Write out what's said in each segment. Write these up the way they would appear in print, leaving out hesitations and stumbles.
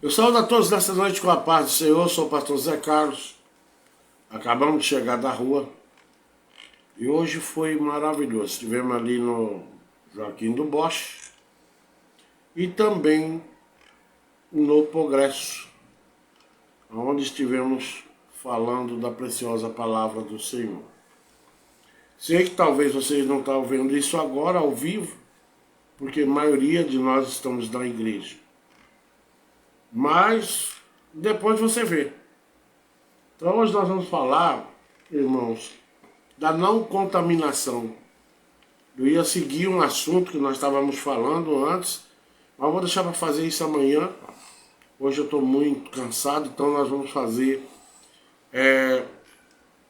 Eu saúdo a todos nessa noite com a paz do Senhor, sou o pastor Zé Carlos. Acabamos de chegar da rua e hoje foi maravilhoso. Estivemos ali no Joaquim do Bosch e também no Progresso, onde estivemos falando da preciosa palavra do Senhor. Sei que talvez vocês não estão vendo isso agora ao vivo, porque a maioria de nós estamos na igreja. Mas depois você vê. Então hoje nós vamos falar, irmãos, da não contaminação. Eu ia seguir um assunto que nós estávamos falando antes, mas vou deixar para fazer isso amanhã. Hoje eu estou muito cansado, então nós vamos fazer...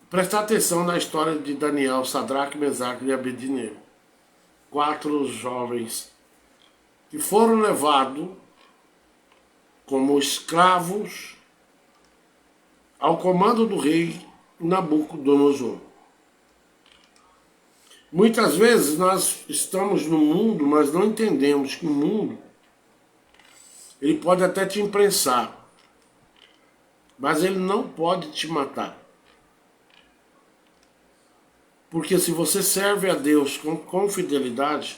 prestar atenção na história de Daniel, Sadraque, Mesaque e Abednego. 4 jovens que foram levados como escravos ao comando do rei Nabucodonosor. Muitas vezes nós estamos no mundo, mas não entendemos que o mundo ele pode até te imprensar, mas ele não pode te matar. Porque se você serve a Deus com fidelidade,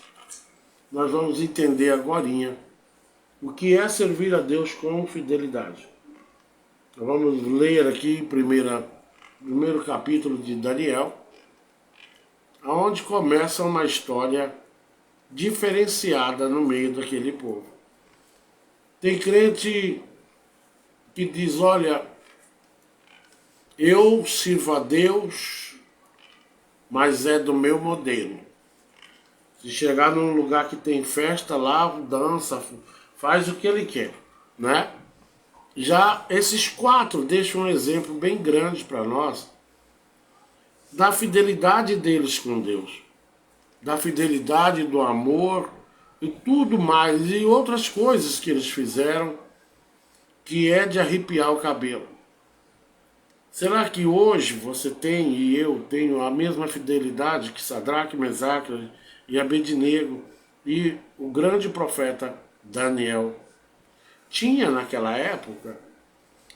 nós vamos entender agorinha o que é servir a Deus com fidelidade. Então vamos ler aqui primeiro capítulo de Daniel, onde começa uma história diferenciada no meio daquele povo. Tem crente que diz, olha, eu sirvo a Deus, mas é do meu modelo. Se chegar num lugar que tem festa lá, dança, faz o que ele quer, né? Já esses 4 deixam um exemplo bem grande para nós da fidelidade deles com Deus, da fidelidade, do amor e tudo mais, e outras coisas que eles fizeram, que é de arrepiar o cabelo. Será que hoje você tem e eu tenho a mesma fidelidade que Sadraque, Mesaque e Abednego e o grande profeta Daniel tinha naquela época?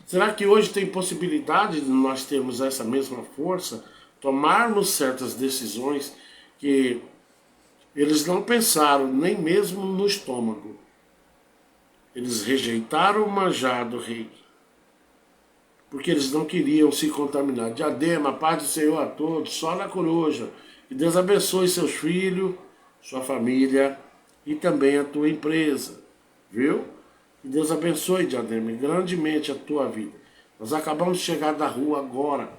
Será que hoje tem possibilidade de nós termos essa mesma força, tomarmos certas decisões que eles não pensaram nem mesmo no estômago? Eles rejeitaram o manjar do rei, porque eles não queriam se contaminar. Diadema, paz do Senhor a todos, só na coruja. Que Deus abençoe seus filhos, sua família e também a tua empresa, viu? Que Deus abençoe, Diadema, grandemente a tua vida. Nós acabamos de chegar da rua agora.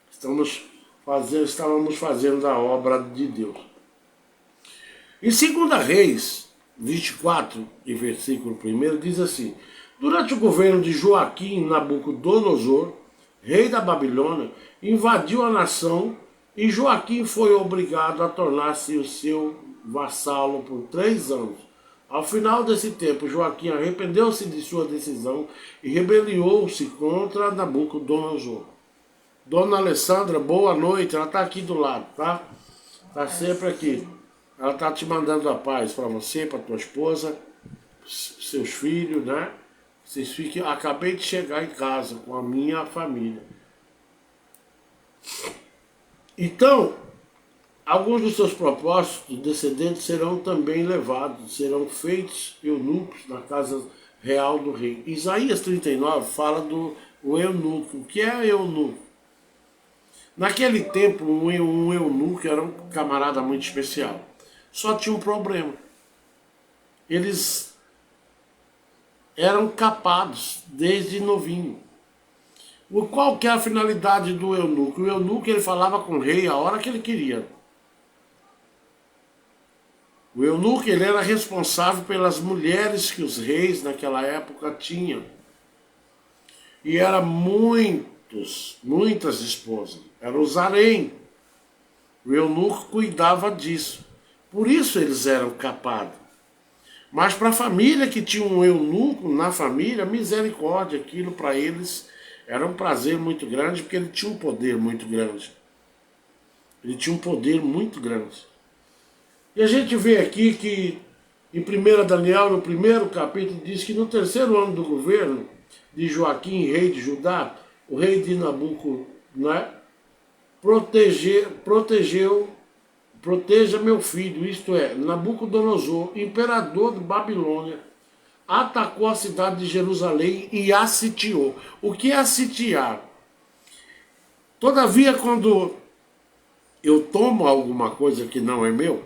Estávamos fazendo a obra de Deus. Em 2 Reis 24, e versículo 1, diz assim: durante o governo de Joaquim, Nabucodonosor, rei da Babilônia, invadiu a nação e Joaquim foi obrigado a tornar-se o seu vassalo por 3 anos. Ao final desse tempo, Joaquim arrependeu-se de sua decisão e rebeliou-se contra Nabucodonosor. Dona Alessandra, boa noite, ela está aqui do lado, tá? Está sempre aqui. Ela está te mandando a paz para você, para tua esposa, seus filhos, né? Vocês fiquem... Acabei de chegar em casa com a minha família. Então, alguns dos seus propósitos descendentes serão também levados, serão feitos eunucos na casa real do rei. Isaías 39 fala do eunuco. O que é eunuco? Naquele tempo, um eunuco era um camarada muito especial. Só tinha um problema. Eles eram capados desde novinho. Qual que é a finalidade do eunuco? O eunuco ele falava com o rei a hora que ele queria. O eunuco ele era responsável pelas mulheres que os reis naquela época tinham. E eram muitas esposas. Era os harém. O eunuco cuidava disso. Por isso eles eram capados. Mas para a família que tinha um eunuco na família, misericórdia, aquilo para eles era um prazer muito grande, porque ele tinha um poder muito grande. Ele tinha um poder muito grande. E a gente vê aqui que Em 1 Daniel, no primeiro capítulo, diz que no terceiro ano do governo de Joaquim, rei de Judá, o rei de Nabuco, né, proteja meu filho, isto é, Nabucodonosor, imperador de Babilônia, atacou a cidade de Jerusalém e a sitiou. O que é sitiar? Todavia, quando eu tomo alguma coisa que não é meu,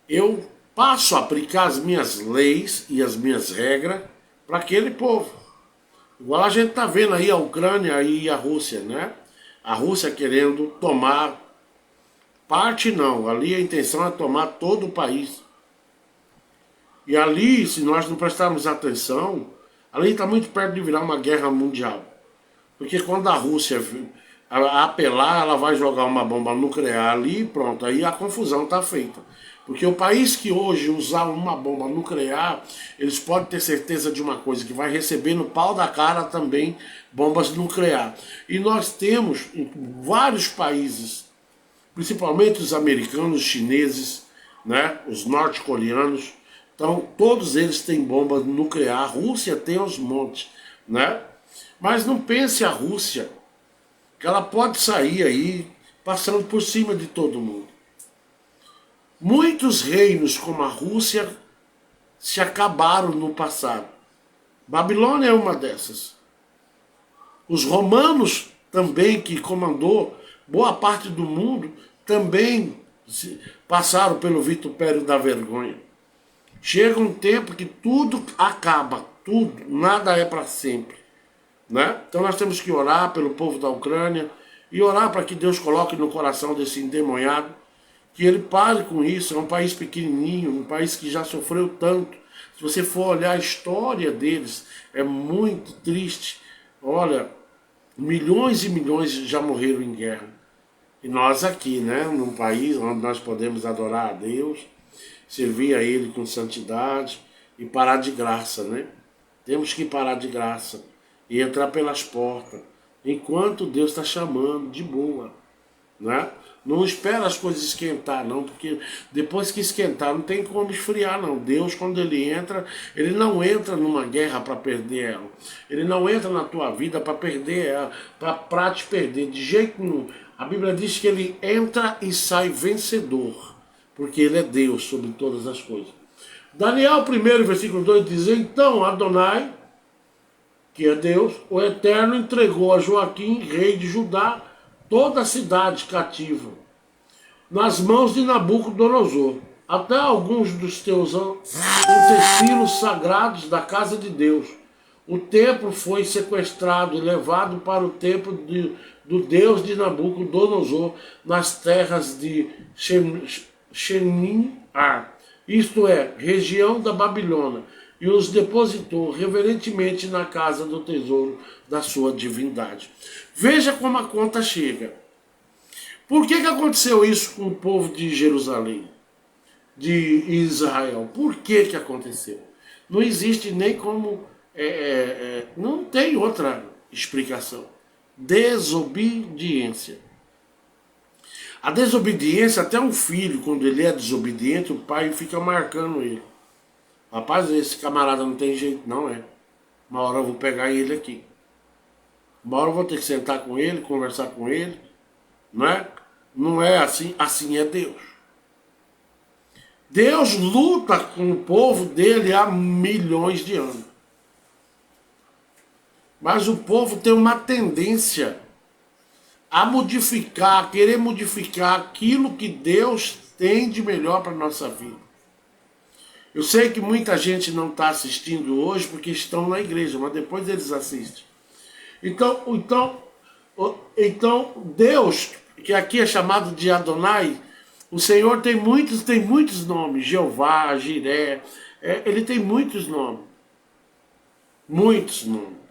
eu passo a aplicar as minhas leis e as minhas regras para aquele povo. Igual a gente está vendo aí a Ucrânia e a Rússia, né? A Rússia querendo tomar parte, não. Ali a intenção é tomar todo o país. E ali, se nós não prestarmos atenção, ali está muito perto de virar uma guerra mundial. Porque quando a Rússia apelar, ela vai jogar uma bomba nuclear ali e pronto, aí a confusão está feita. Porque o país que hoje usar uma bomba nuclear, eles podem ter certeza de uma coisa, que vai receber no pau da cara também bombas nucleares. E nós temos em vários países, principalmente os americanos, os chineses, né, os norte-coreanos, então todos eles têm bomba nuclear. A Rússia tem aos montes, né? Mas não pense a Rússia, que ela pode sair aí passando por cima de todo mundo. Muitos reinos como a Rússia se acabaram no passado. Babilônia é uma dessas. Os romanos também, que comandou boa parte do mundo, também passaram pelo vitupério da vergonha. Chega um tempo que tudo acaba, tudo, nada é para sempre. Né? Então nós temos que orar pelo povo da Ucrânia e orar para que Deus coloque no coração desse endemoniado, que ele pare com isso. É um país pequenininho, um país que já sofreu tanto. Se você for olhar a história deles, é muito triste. Olha, milhões e milhões já morreram em guerra. E nós aqui, né, num país onde nós podemos adorar a Deus, servir a Ele com santidade e parar de graça, né? Temos que parar de graça e entrar pelas portas, enquanto Deus está chamando, de boa, né? Não espera as coisas esquentar, não, porque depois que esquentar não tem como esfriar, não. Deus, quando Ele entra, Ele não entra numa guerra para perder ela. Ele não entra na tua vida para perder ela, para te perder, de jeito nenhum. A Bíblia diz que Ele entra e sai vencedor, porque Ele é Deus sobre todas as coisas. Daniel 1, versículo 2 diz: então Adonai, que é Deus, o Eterno, entregou a Joaquim, rei de Judá, toda a cidade cativa, nas mãos de Nabucodonosor, até alguns dos teus utensílios sagrados da casa de Deus. O templo foi sequestrado e levado para o templo do Deus de Nabucodonosor, nas terras de Shenim-ar, isto é, região da Babilônia, e os depositou reverentemente na casa do tesouro da sua divindade. Veja como a conta chega. Por que aconteceu isso com o povo de Jerusalém, de Israel? Por que aconteceu? Não existe nem como... não tem outra explicação. Desobediência. A desobediência, até um filho, quando ele é desobediente, o pai fica marcando ele. Rapaz, esse camarada não tem jeito, não é. Uma hora eu vou pegar ele aqui. Uma hora eu vou ter que sentar com ele, conversar com ele. Não é? Não é assim, assim é Deus. Deus luta com o povo dele há milhões de anos. Mas o povo tem uma tendência a modificar, a querer modificar aquilo que Deus tem de melhor para a nossa vida. Eu sei que muita gente não está assistindo hoje porque estão na igreja, mas depois eles assistem. Então Deus, que aqui é chamado de Adonai, o Senhor tem muitos nomes. Jeová, Jiré, ele tem muitos nomes. Muitos nomes.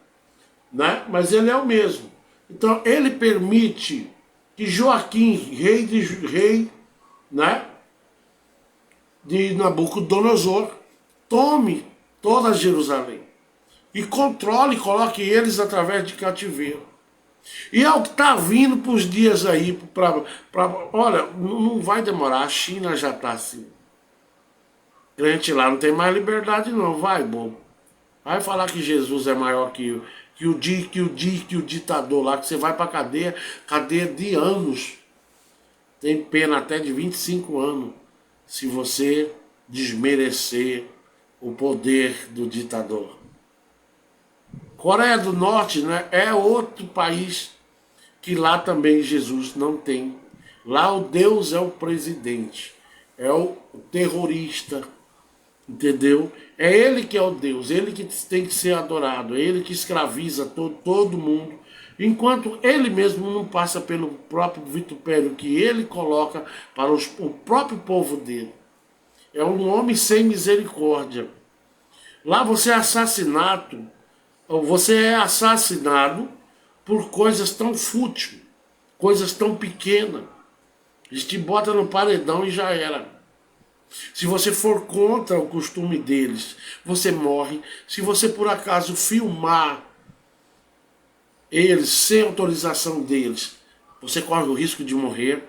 Né? Mas ele é o mesmo. Então ele permite que Joaquim, rei, né, de Nabucodonosor, tome toda Jerusalém e controle e coloque eles através de cativeiro. E é o que está vindo para os dias aí, olha, não vai demorar, a China já está assim. Crente lá não tem mais liberdade não, vai, bobo. Vai falar que Jesus é maior que o ditador lá, que você vai pra cadeia de anos. Tem pena até de 25 anos se você desmerecer o poder do ditador. Coreia do Norte, né, é outro país que lá também Jesus não tem. Lá o Deus é o presidente, é o terrorista, entendeu? É ele que é o Deus, ele que tem que ser adorado, é ele que escraviza todo mundo, enquanto ele mesmo não passa pelo próprio vitupério que ele coloca para o próprio povo dele. É um homem sem misericórdia. Lá você é assassinado por coisas tão fúteis, coisas tão pequenas. Eles te botam no paredão e já era. Se você for contra o costume deles, você morre. Se você por acaso filmar eles sem autorização deles, você corre o risco de morrer.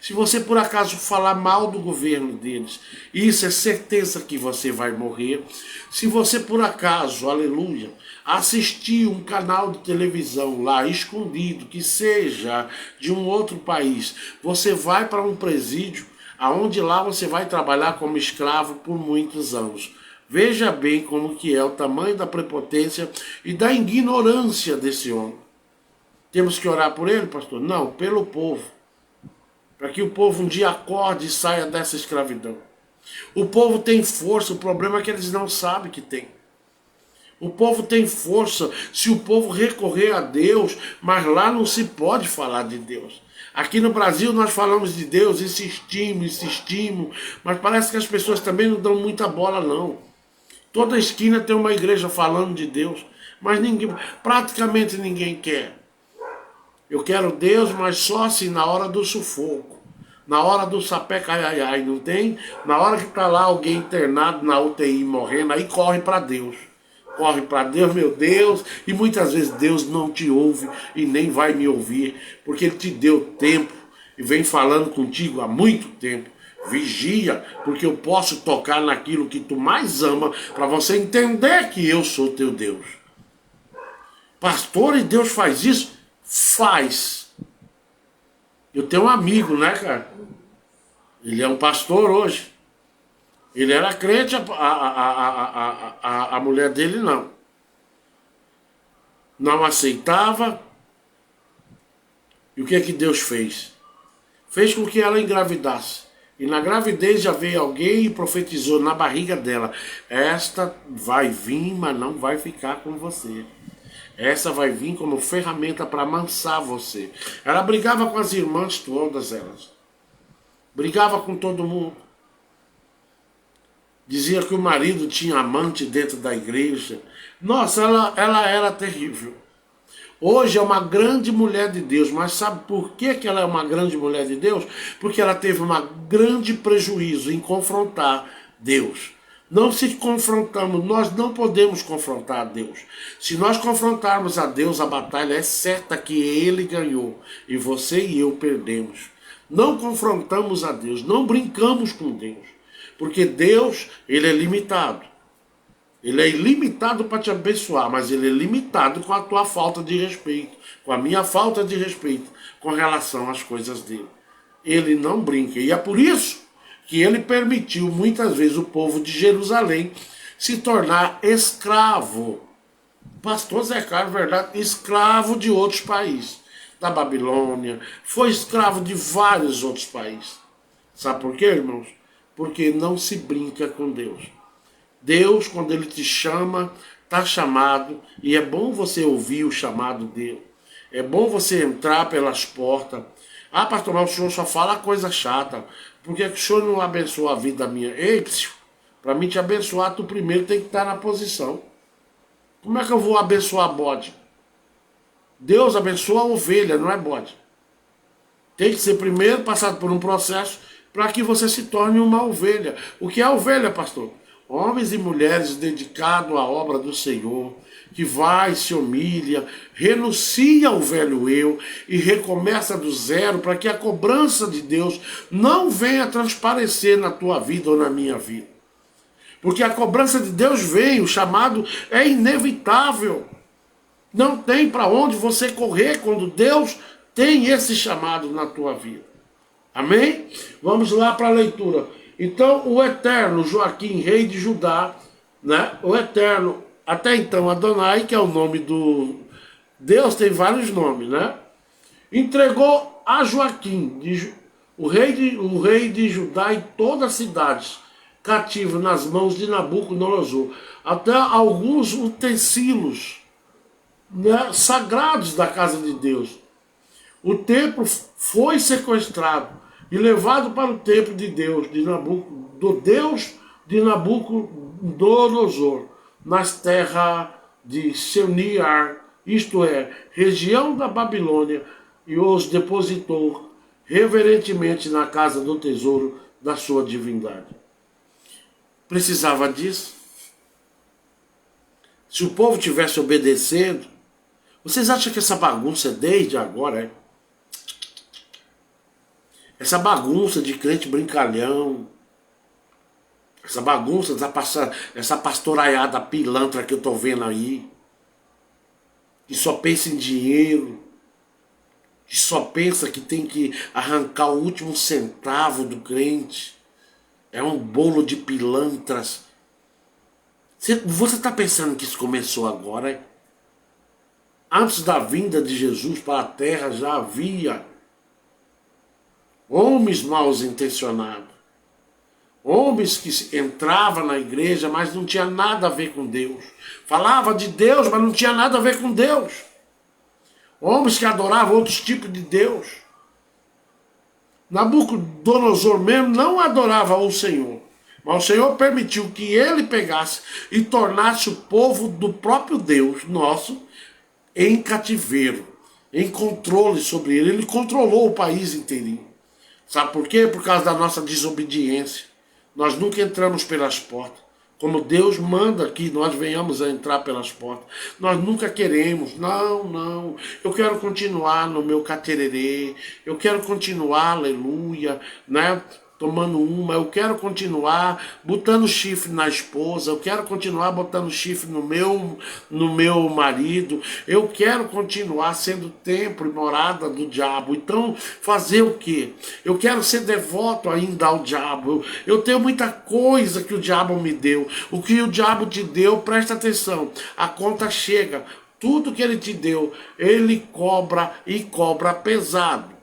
Se você por acaso falar mal do governo deles, isso é certeza que você vai morrer. Se você por acaso, aleluia, assistir um canal de televisão lá escondido, que seja de um outro país, você vai para um presídio, aonde lá você vai trabalhar como escravo por muitos anos. Veja bem como que é o tamanho da prepotência e da ignorância desse homem. Temos que orar por ele, pastor? Não, pelo povo. Para que o povo um dia acorde e saia dessa escravidão. O povo tem força, o problema é que eles não sabem que tem. O povo tem força se o povo recorrer a Deus, mas lá não se pode falar de Deus. Aqui no Brasil nós falamos de Deus, insistimos, mas parece que as pessoas também não dão muita bola não. Toda esquina tem uma igreja falando de Deus, mas praticamente ninguém quer. Eu quero Deus, mas só assim na hora do sufoco. Na hora do sapé cai, não tem? Na hora que está lá alguém internado na UTI morrendo, aí corre para Deus. Corre para Deus, meu Deus, e muitas vezes Deus não te ouve e nem vai me ouvir, porque Ele te deu tempo e vem falando contigo há muito tempo. Vigia, porque eu posso tocar naquilo que tu mais ama, para você entender que eu sou teu Deus. Pastor, e Deus faz isso? Faz. Eu tenho um amigo, né, cara? Ele é um pastor hoje. Ele era crente, a mulher dele não. Não aceitava. E o que é que Deus fez? Fez com que ela engravidasse. E na gravidez já veio alguém e profetizou na barriga dela: esta vai vir, mas não vai ficar com você. Essa vai vir como ferramenta para amansar você. Ela brigava com as irmãs, todas elas. Brigava com todo mundo. Dizia que o marido tinha amante dentro da igreja. Nossa, ela era terrível. Hoje é uma grande mulher de Deus, mas sabe por que ela é uma grande mulher de Deus? Porque ela teve um grande prejuízo em confrontar Deus. Não se confrontamos, nós não podemos confrontar a Deus. Se nós confrontarmos a Deus, a batalha é certa que Ele ganhou e você e eu perdemos. Não confrontamos a Deus, não brincamos com Deus, porque Deus, Ele é limitado. Ele é ilimitado para te abençoar, mas Ele é limitado com a tua falta de respeito, com a minha falta de respeito com relação às coisas dele. Ele não brinca, e é por isso que ele permitiu muitas vezes o povo de Jerusalém se tornar escravo. Pastor Zé Carlos, verdade, escravo de outros países. Da Babilônia, foi escravo de vários outros países. Sabe por quê, irmãos? Porque não se brinca com Deus. Deus, quando Ele te chama, está chamado, e é bom você ouvir o chamado dele. É bom você entrar pelas portas. Ah, pastor, mas o senhor só fala coisa chata. Por que o senhor não abençoa a vida minha? Ei, para mim te abençoar, tu primeiro tem que estar na posição. Como é que eu vou abençoar bode? Deus abençoa a ovelha, não é bode. Tem que ser primeiro passado por um processo para que você se torne uma ovelha. O que é ovelha, pastor? Homens e mulheres dedicados à obra do Senhor, que vai, se humilha, renuncia ao velho eu e recomeça do zero para que a cobrança de Deus não venha transparecer na tua vida ou na minha vida. Porque a cobrança de Deus vem, o chamado é inevitável. Não tem para onde você correr quando Deus tem esse chamado na tua vida. Amém? Vamos lá para a leitura. Então, o eterno Joaquim, rei de Judá, né? O eterno, até então Adonai, que é o nome do... Deus tem vários nomes, né? Entregou a Joaquim, o rei de Judá, e todas as cidades, cativo nas mãos de Nabucodonosor, até alguns utensílios, né, sagrados da casa de Deus. O templo foi sequestrado e levado para o templo de Deus, do Deus de Nabucodonosor, nas terras de Seuniar, isto é, região da Babilônia, e os depositou reverentemente na casa do tesouro da sua divindade. Precisava disso? Se o povo tivesse obedecendo, vocês acham que essa bagunça é desde agora, é? Essa bagunça de crente brincalhão, essa bagunça, essa pastoraiada pilantra que eu tô vendo aí, que só pensa em dinheiro, que só pensa que tem que arrancar o último centavo do crente, é um bolo de pilantras. Você está pensando que isso começou agora, é? Antes da vinda de Jesus para a terra já havia homens mal intencionados, homens que entravam na igreja, mas não tinha nada a ver com Deus. Falava de Deus, mas não tinha nada a ver com Deus. Homens que adoravam outros tipos de Deus. Nabucodonosor mesmo não adorava o Senhor, mas o Senhor permitiu que ele pegasse e tornasse o povo do próprio Deus nosso em cativeiro, em controle sobre ele. Ele controlou o país inteirinho. Sabe por quê? Por causa da nossa desobediência. Nós nunca entramos pelas portas. Como Deus manda que nós venhamos a entrar pelas portas. Nós nunca queremos. Não. Eu quero continuar no meu catererê. Eu quero continuar, aleluia, né? Tomando uma. Eu quero continuar botando chifre na esposa. Eu quero continuar botando chifre no meu marido. Eu quero continuar sendo templo e morada do diabo. Então, fazer o quê? Eu quero ser devoto ainda ao diabo. Eu tenho muita coisa que o diabo me deu. O que o diabo te deu, presta atenção. A conta chega. Tudo que ele te deu, ele cobra e cobra pesado.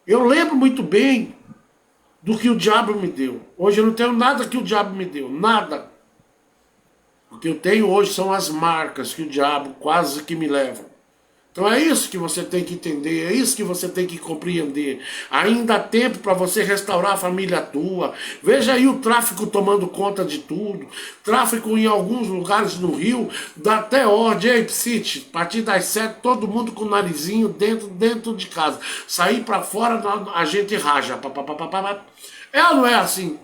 Eu lembro muito bem do que o diabo me deu. Hoje eu não tenho nada que o diabo me deu, nada. O que eu tenho hoje são as marcas que o diabo quase que me leva. Então é isso que você tem que entender, é isso que você tem que compreender. Ainda há tempo para você restaurar a família tua. Veja aí o tráfico tomando conta de tudo. Tráfico em alguns lugares no Rio, dá até ordem. Ei, Psite, a partir das 7, todo mundo com o narizinho dentro de casa. Sair para fora, a gente raja. É ou não é assim?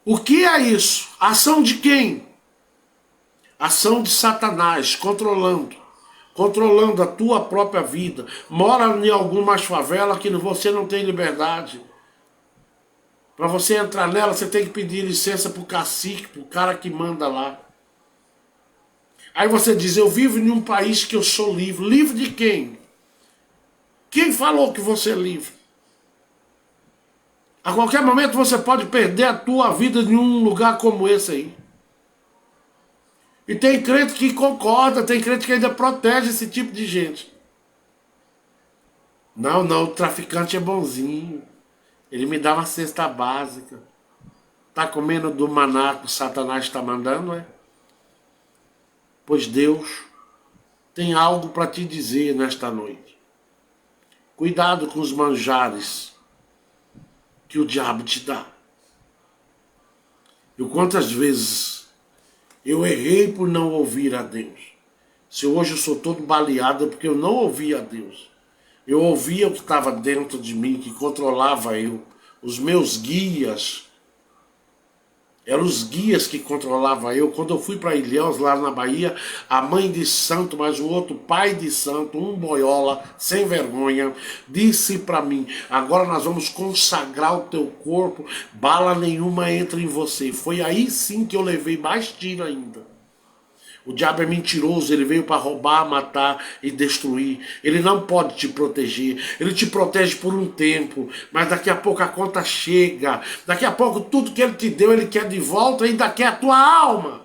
O que é isso? Ação de quem? Ação de Satanás, controlando a tua própria vida. Mora em algumas favelas que você não tem liberdade. Para você entrar nela, você tem que pedir licença pro cacique, pro cara que manda lá. Aí você diz, eu vivo em um país que eu sou livre. Livre de quem? Quem falou que você é livre? A qualquer momento você pode perder a tua vida em um lugar como esse aí. E tem crente que concorda, tem crente que ainda protege esse tipo de gente. Não, o traficante é bonzinho. Ele me dá uma cesta básica. Tá comendo do maná que o Satanás está mandando, é? Pois Deus tem algo para te dizer nesta noite. Cuidado com os manjares que o diabo te dá. E quantas vezes eu errei por não ouvir a Deus. Se hoje eu sou todo baleado é porque eu não ouvi a Deus. Eu ouvia o que estava dentro de mim, que controlava eu. Os meus guias, Eram os guias que controlavam eu. Quando eu fui para Ilhéus, lá na Bahia, a mãe de santo, mas o outro pai de santo, um boiola, sem vergonha, disse para mim: agora nós vamos consagrar o teu corpo, bala nenhuma entra em você. Foi aí sim que eu levei mais tiro ainda. O diabo é mentiroso, ele veio para roubar, matar e destruir. Ele não pode te proteger. Ele te protege por um tempo, mas daqui a pouco a conta chega. Daqui a pouco tudo que ele te deu, ele quer de volta e ainda quer a tua alma.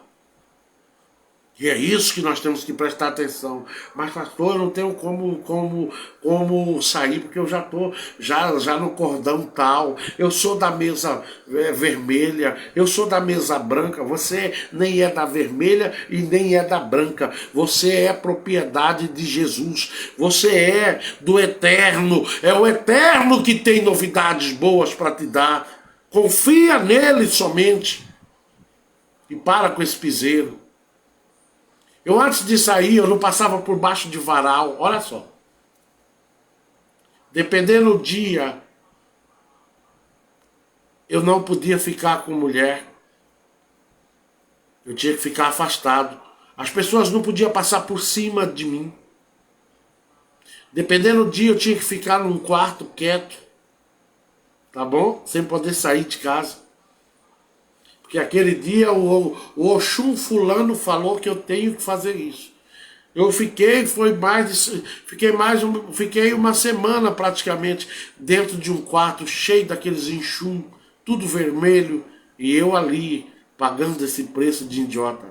E é isso que nós temos que prestar atenção. Mas, pastor, eu não tenho como sair, porque eu já estou já no cordão tal. Eu sou da mesa vermelha, eu sou da mesa branca. Você nem é da vermelha e nem é da branca. Você é propriedade de Jesus. Você é do eterno. É o eterno que tem novidades boas para te dar. Confia nele somente. E para com esse piseiro. Eu antes de sair, eu não passava por baixo de varal, olha só. Dependendo do dia, eu não podia ficar com mulher. Eu tinha que ficar afastado. As pessoas não podiam passar por cima de mim. Dependendo do dia, eu tinha que ficar num quarto quieto. Tá bom? Sem poder sair de casa. Porque aquele dia o Oxum fulano falou que eu tenho que fazer isso. Eu fiquei uma semana praticamente dentro de um quarto cheio daqueles enxum, tudo vermelho, e eu ali pagando esse preço de idiota,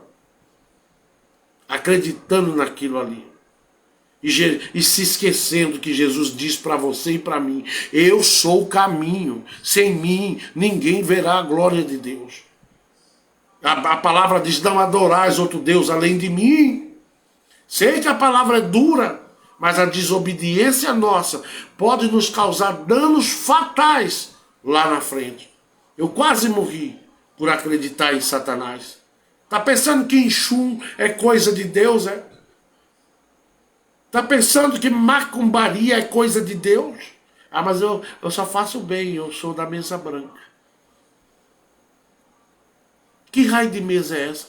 acreditando naquilo ali. E se esquecendo que Jesus diz para você e para mim: eu sou o caminho, sem mim ninguém verá a glória de Deus. A palavra diz: não adorais outro Deus além de mim. Sei que a palavra é dura, mas a desobediência nossa pode nos causar danos fatais lá na frente. Eu quase morri por acreditar em Satanás. Tá pensando que enxum é coisa de Deus, é? Tá pensando que macumbaria é coisa de Deus? Ah, mas eu só faço bem, eu sou da mesa branca. Que raio de mesa é essa?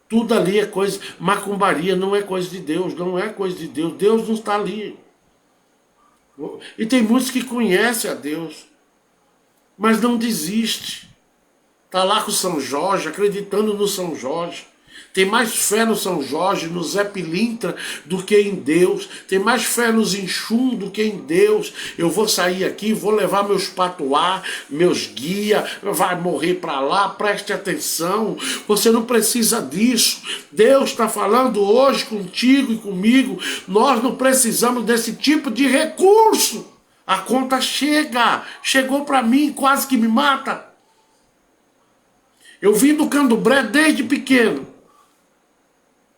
Tudo ali é coisa, macumbaria não é coisa de Deus, não é coisa de Deus, Deus não está ali. E tem muitos que conhecem a Deus, mas não desiste. Está lá com São Jorge, acreditando no São Jorge. Tem mais fé no São Jorge, no Zé Pilintra, do que em Deus. Tem mais fé nos enxum do que em Deus. Eu vou sair aqui, vou levar meus patuá, meus guia, vai morrer para lá, preste atenção. Você não precisa disso. Deus está falando hoje contigo e comigo. Nós não precisamos desse tipo de recurso. A conta chega. Chegou para mim, quase que me mata. Eu vim do Candomblé desde pequeno.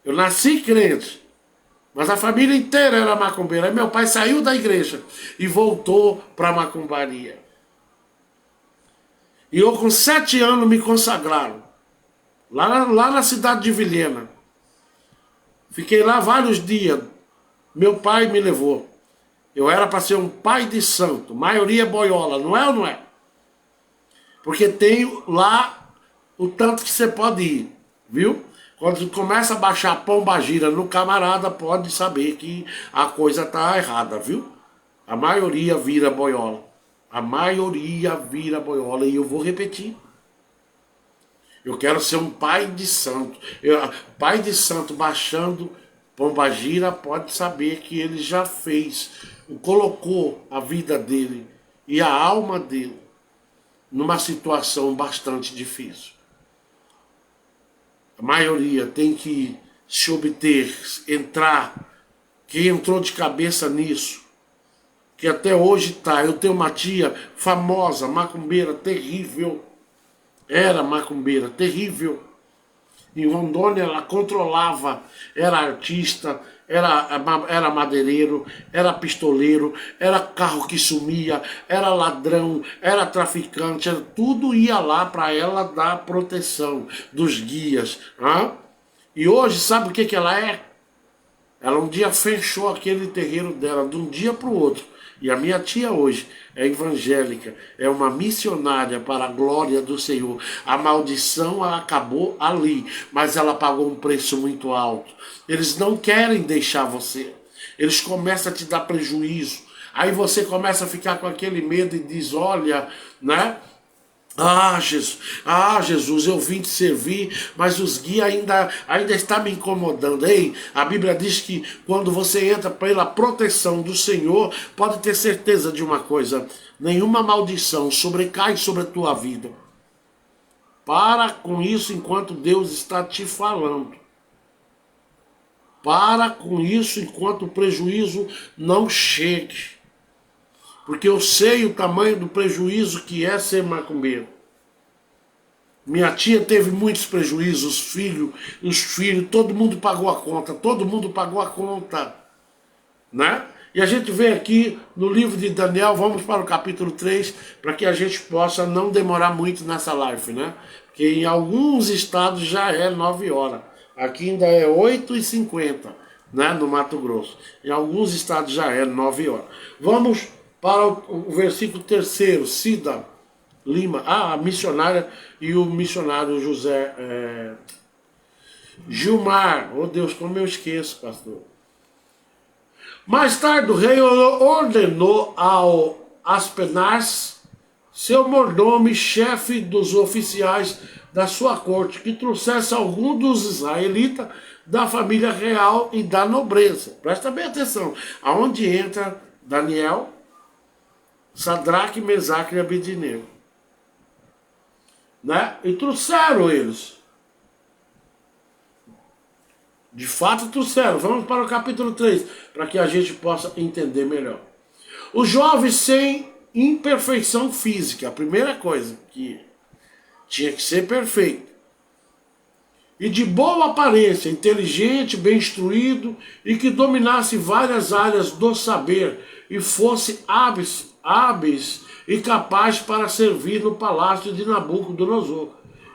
Eu nasci crente, mas a família inteira era macumbeira. Aí meu pai saiu da igreja e voltou para a macumbaria. E eu com 7 anos me consagraram, lá na cidade de Vilhena. Fiquei lá vários dias, meu pai me levou. Eu era para ser um pai de santo, maioria boiola, não é ou não é? Porque tem lá o tanto que você pode ir, viu? Quando começa a baixar a pombagira no camarada, pode saber que a coisa está errada, viu? A maioria vira boiola. A maioria vira boiola. E eu vou repetir. Eu quero ser um pai de santo. Pai de santo baixando pombagira, pode saber que ele já fez, colocou a vida dele e a alma dele numa situação bastante difícil. A maioria tem que se obter, entrar. Quem entrou de cabeça nisso, que até hoje está. Eu tenho uma tia famosa, macumbeira, terrível. Era macumbeira, terrível. Em Rondônia ela controlava, era artista, era madeireiro, era pistoleiro, era carro que sumia, era ladrão, era traficante, tudo ia lá para ela dar proteção dos guias. E hoje, sabe o que ela é? Ela um dia fechou aquele terreiro dela, de um dia para o outro. E a minha tia hoje é evangélica, é uma missionária para a glória do Senhor. A maldição acabou ali, mas ela pagou um preço muito alto. Eles não querem deixar você. Eles começam a te dar prejuízo. Aí você começa a ficar com aquele medo e diz, olha, né? Jesus, eu vim te servir, mas os guias ainda está me incomodando. Ei, a Bíblia diz que quando você entra pela proteção do Senhor, pode ter certeza de uma coisa, nenhuma maldição sobrecai sobre a tua vida. Para com isso enquanto Deus está te falando. Para com isso enquanto o prejuízo não chegue. Porque eu sei o tamanho do prejuízo que é ser macumbeiro. Minha tia teve muitos prejuízos, os filhos, todo mundo pagou a conta, né? E a gente vê aqui no livro de Daniel, vamos para o capítulo 3, para que a gente possa não demorar muito nessa live, né? Porque em alguns estados já é 9 horas, aqui ainda é 8h50, né? No Mato Grosso. Em alguns estados já é 9 horas. Vamos para o versículo 3, Cida Lima, a missionária e o missionário José Gilmar. Oh Deus, como eu esqueço, pastor. Mais tarde o rei ordenou ao Aspenaz, seu mordomo e chefe dos oficiais da sua corte, que trouxesse algum dos israelitas da família real e da nobreza. Presta bem atenção, aonde entra Daniel, Sadraque, Mesaque e Abednego, né? E trouxeram eles. De fato trouxeram. Vamos para o capítulo 3, para que a gente possa entender melhor. Os jovens sem imperfeição física, a primeira coisa, que tinha que ser perfeito. E de boa aparência, inteligente, bem instruído, e que dominasse várias áreas do saber, e fosse hábeis e capaz para servir no palácio de Nabucodonosor.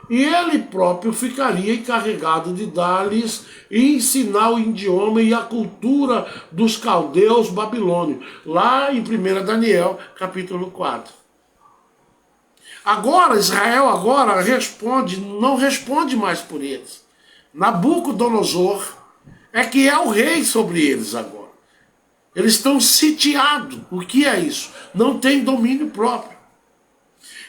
E ele próprio ficaria encarregado de dar-lhes e ensinar o idioma e a cultura dos caldeus babilônios, lá em 1 Daniel, capítulo 4. Agora, Israel não responde mais por eles. Nabucodonosor é que é o rei sobre eles agora. Eles estão sitiados. O que é isso? Não tem domínio próprio.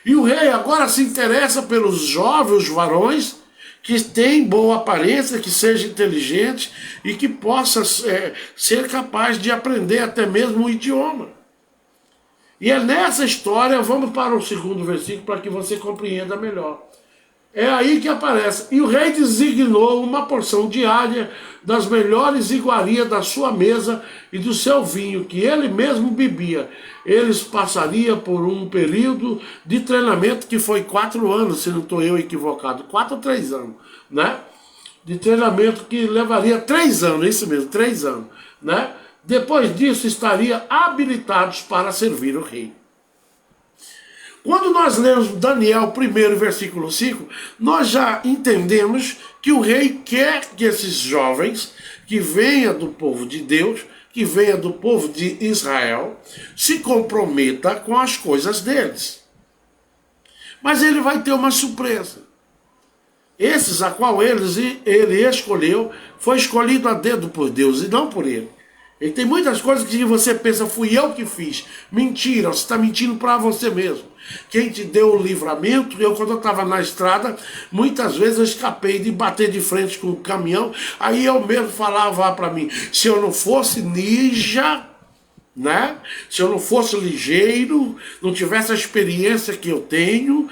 E o rei agora se interessa pelos jovens, os varões, que têm boa aparência, que seja inteligente e que possa ser capaz de aprender até mesmo o idioma. E é nessa história, vamos para o segundo versículo para que você compreenda melhor. É aí que aparece. E o rei designou uma porção diária das melhores iguarias da sua mesa e do seu vinho, que ele mesmo bebia. Eles passariam por um período de treinamento que foi 4 anos, se não estou eu equivocado, 4 ou 3 anos, né? De treinamento que levaria 3 anos, isso mesmo, 3 anos, né? Depois disso estariam habilitados para servir o rei. Quando nós lemos Daniel 1, versículo 5, nós já entendemos que o rei quer que esses jovens, que venham do povo de Deus, que venham do povo de Israel, se comprometa com as coisas deles. Mas ele vai ter uma surpresa. Esses a qual ele escolheu, foi escolhido a dedo por Deus e não por ele. E tem muitas coisas que você pensa, fui eu que fiz. Mentira, você está mentindo para você mesmo. Quem te deu o livramento, quando eu estava na estrada, muitas vezes eu escapei de bater de frente com o caminhão, aí eu mesmo falava para mim, se eu não fosse ninja, né? Se eu não fosse ligeiro, não tivesse a experiência que eu tenho,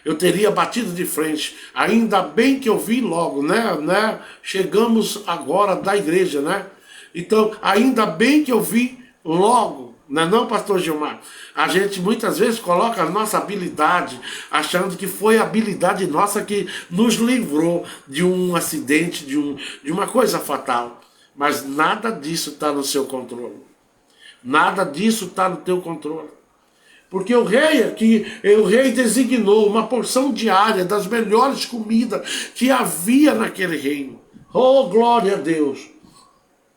eu teria batido de frente. Ainda bem que eu vi logo, né? Chegamos agora da igreja, né? Então, ainda bem que eu vi logo, não, pastor Gilmar? A gente muitas vezes coloca a nossa habilidade, achando que foi a habilidade nossa que nos livrou de um acidente, de uma coisa fatal. Mas nada disso está no seu controle. Nada disso está no teu controle. Porque o rei designou uma porção diária das melhores comidas que havia naquele reino. Oh, glória a Deus!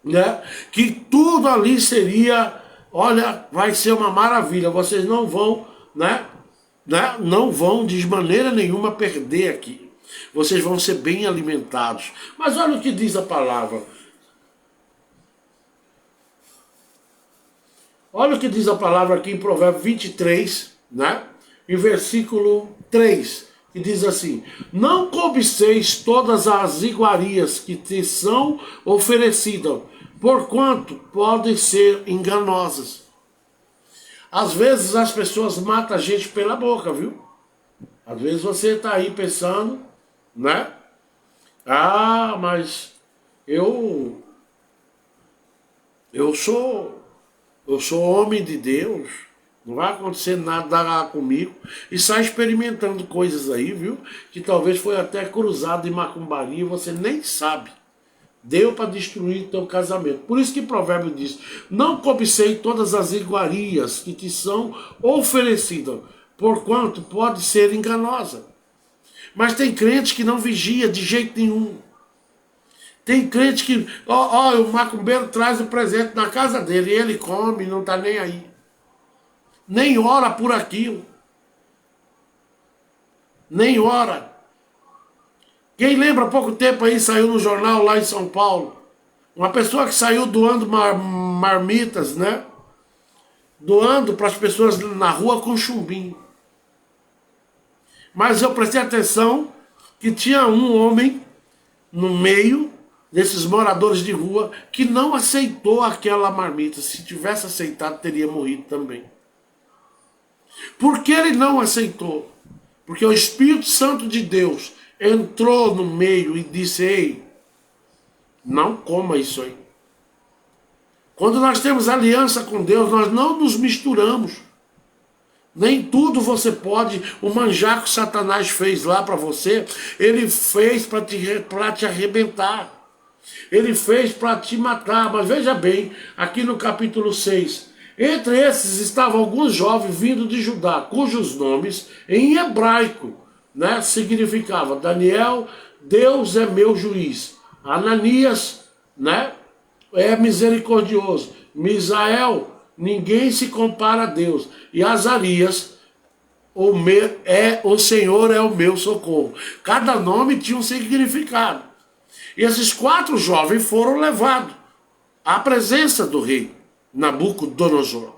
Né? Que tudo ali seria olha, vai ser uma maravilha, vocês não vão, não vão de maneira nenhuma perder aqui. Vocês vão ser bem alimentados. Mas olha o que diz a palavra. Olha o que diz a palavra aqui em Provérbios 23, em versículo 3, que diz assim: não cobiceis todas as iguarias que te são oferecidas, porquanto podem ser enganosas. Às vezes as pessoas matam a gente pela boca, viu? Às vezes você está aí pensando, ah, mas eu sou homem de Deus, não vai acontecer nada comigo. E sai experimentando coisas aí, viu? Que talvez foi até cruzado em macumbaria e você nem sabe. Deu para destruir teu casamento. Por isso que o provérbio diz: não cobicei todas as iguarias que te são oferecidas, porquanto pode ser enganosa. Mas tem crente que não vigia de jeito nenhum. Tem crente que, o macumbeiro traz o presente na casa dele e ele come, não está nem aí. Nem ora por aquilo. Nem ora. Quem lembra há pouco tempo aí, saiu no jornal lá em São Paulo, uma pessoa que saiu doando marmitas, doando para as pessoas na rua com chumbinho. Mas eu prestei atenção que tinha um homem no meio desses moradores de rua que não aceitou aquela marmita. Se tivesse aceitado, teria morrido também. Por que ele não aceitou? Porque o Espírito Santo de Deus entrou no meio e disse: ei, não coma isso aí. Quando nós temos aliança com Deus, nós não nos misturamos. Nem tudo você pode. O manjar que Satanás fez lá para você, ele fez para te arrebentar. Ele fez para te matar. Mas veja bem, aqui no capítulo 6, entre esses estavam alguns jovens vindo de Judá, cujos nomes em hebraico significava Daniel, Deus é meu juiz. Ananias, é misericordioso. Misael, ninguém se compara a Deus. E Azarias, o Senhor é o meu socorro. Cada nome tinha um significado. E esses 4 jovens foram levados à presença do rei Nabucodonosor.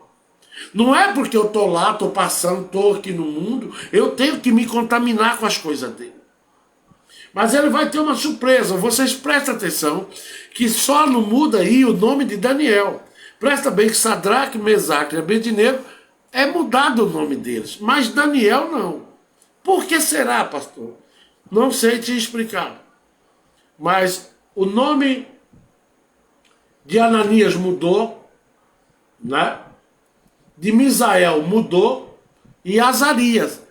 Não é porque eu estou lá, estou passando, estou aqui no mundo, eu tenho que me contaminar com as coisas dele. Mas ele vai ter uma surpresa. Vocês prestem atenção que só não muda aí o nome de Daniel. Presta bem que Sadraque, Mesaque e Abednego é mudado o nome deles, mas Daniel não. Por que será, pastor? Não sei te explicar. Mas o nome de Ananias mudou, de Misael mudou, e Azarias,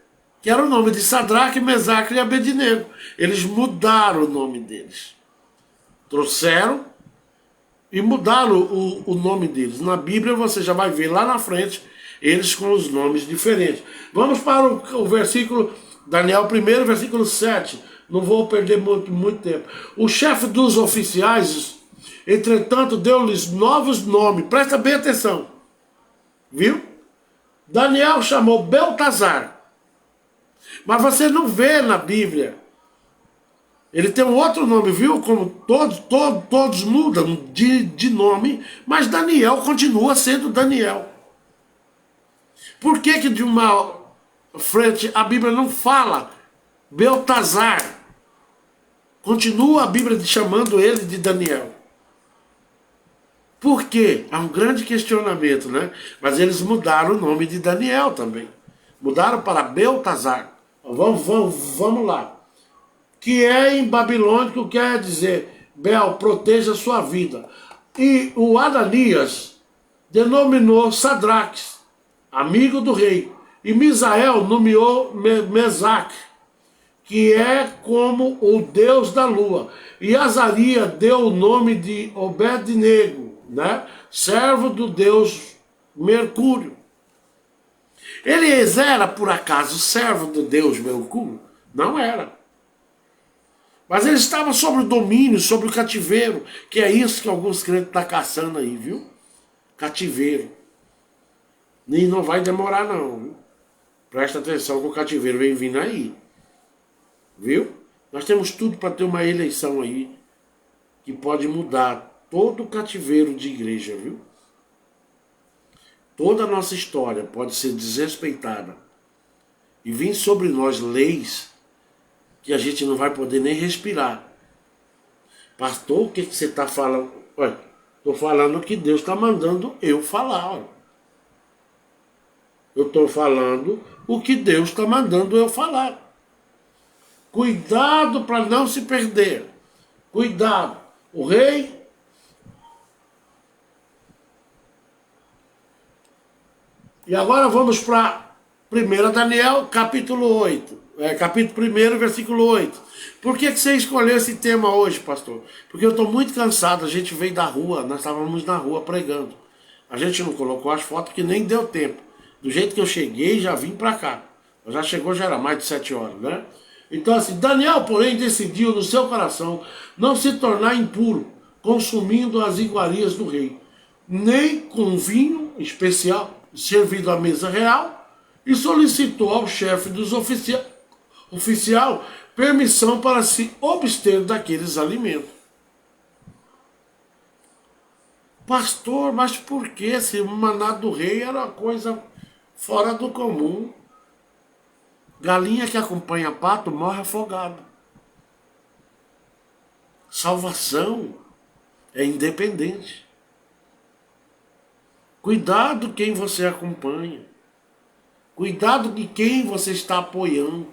que era o nome de Sadraque, Mesaque e Abednego. Eles mudaram o nome deles. Trouxeram e mudaram o nome deles. Na Bíblia você já vai ver lá na frente eles com os nomes diferentes. Vamos para o versículo, Daniel 1, versículo 7. Não vou perder muito tempo. O chefe dos oficiais, entretanto, deu-lhes novos nomes. Presta bem atenção. Viu? Daniel chamou Beltazar. Mas você não vê na Bíblia. Ele tem um outro nome, viu? Como todos mudam de nome, mas Daniel continua sendo Daniel. Por que de uma frente a Bíblia não fala Beltazar? Continua a Bíblia chamando ele de Daniel. Por quê? Há um grande questionamento, Mas eles mudaram o nome de Daniel também. Mudaram para Beltazar. Vamos lá. Que é em babilônico, quer dizer, Bel, proteja sua vida. E o Ananias denominou Sadraques, amigo do rei. E Misael nomeou Mesaque, que é como o deus da lua. E Azarias deu o nome de Obed-Nego, servo do deus Mercúrio. Ele era, por acaso, servo do deus Mercúrio? Não era. Mas ele estava sob o domínio, sobre o cativeiro, que é isso que alguns crentes estão caçando aí, viu? Cativeiro. E não vai demorar não, viu? Presta atenção que o cativeiro vem vindo aí. Viu? Nós temos tudo para ter uma eleição aí que pode mudar todo o cativeiro de igreja, viu? Toda a nossa história pode ser desrespeitada e vir sobre nós leis que a gente não vai poder nem respirar. Pastor, o que você está falando? Olha, estou falando o que Deus está mandando eu falar. Olha. Eu estou falando o que Deus está mandando eu falar. Cuidado para não se perder. Cuidado. O rei... E agora vamos para 1 Daniel, capítulo 8. Capítulo 1, versículo 8. Por que você escolheu esse tema hoje, pastor? Porque eu estou muito cansado. A gente veio da rua, nós estávamos na rua pregando. A gente não colocou as fotos porque nem deu tempo. Do jeito que eu cheguei, já vim para cá. Já chegou, já era mais de 7 horas, né? Então assim, Daniel, porém, decidiu no seu coração não se tornar impuro, consumindo as iguarias do rei, nem com vinho especial servido à mesa real, e solicitou ao chefe dos oficial permissão para se abster daqueles alimentos. Pastor, mas por que? Se o maná do rei era uma coisa fora do comum. Galinha que acompanha pato morre afogada. Salvação é independente. Cuidado quem você acompanha. Cuidado de quem você está apoiando.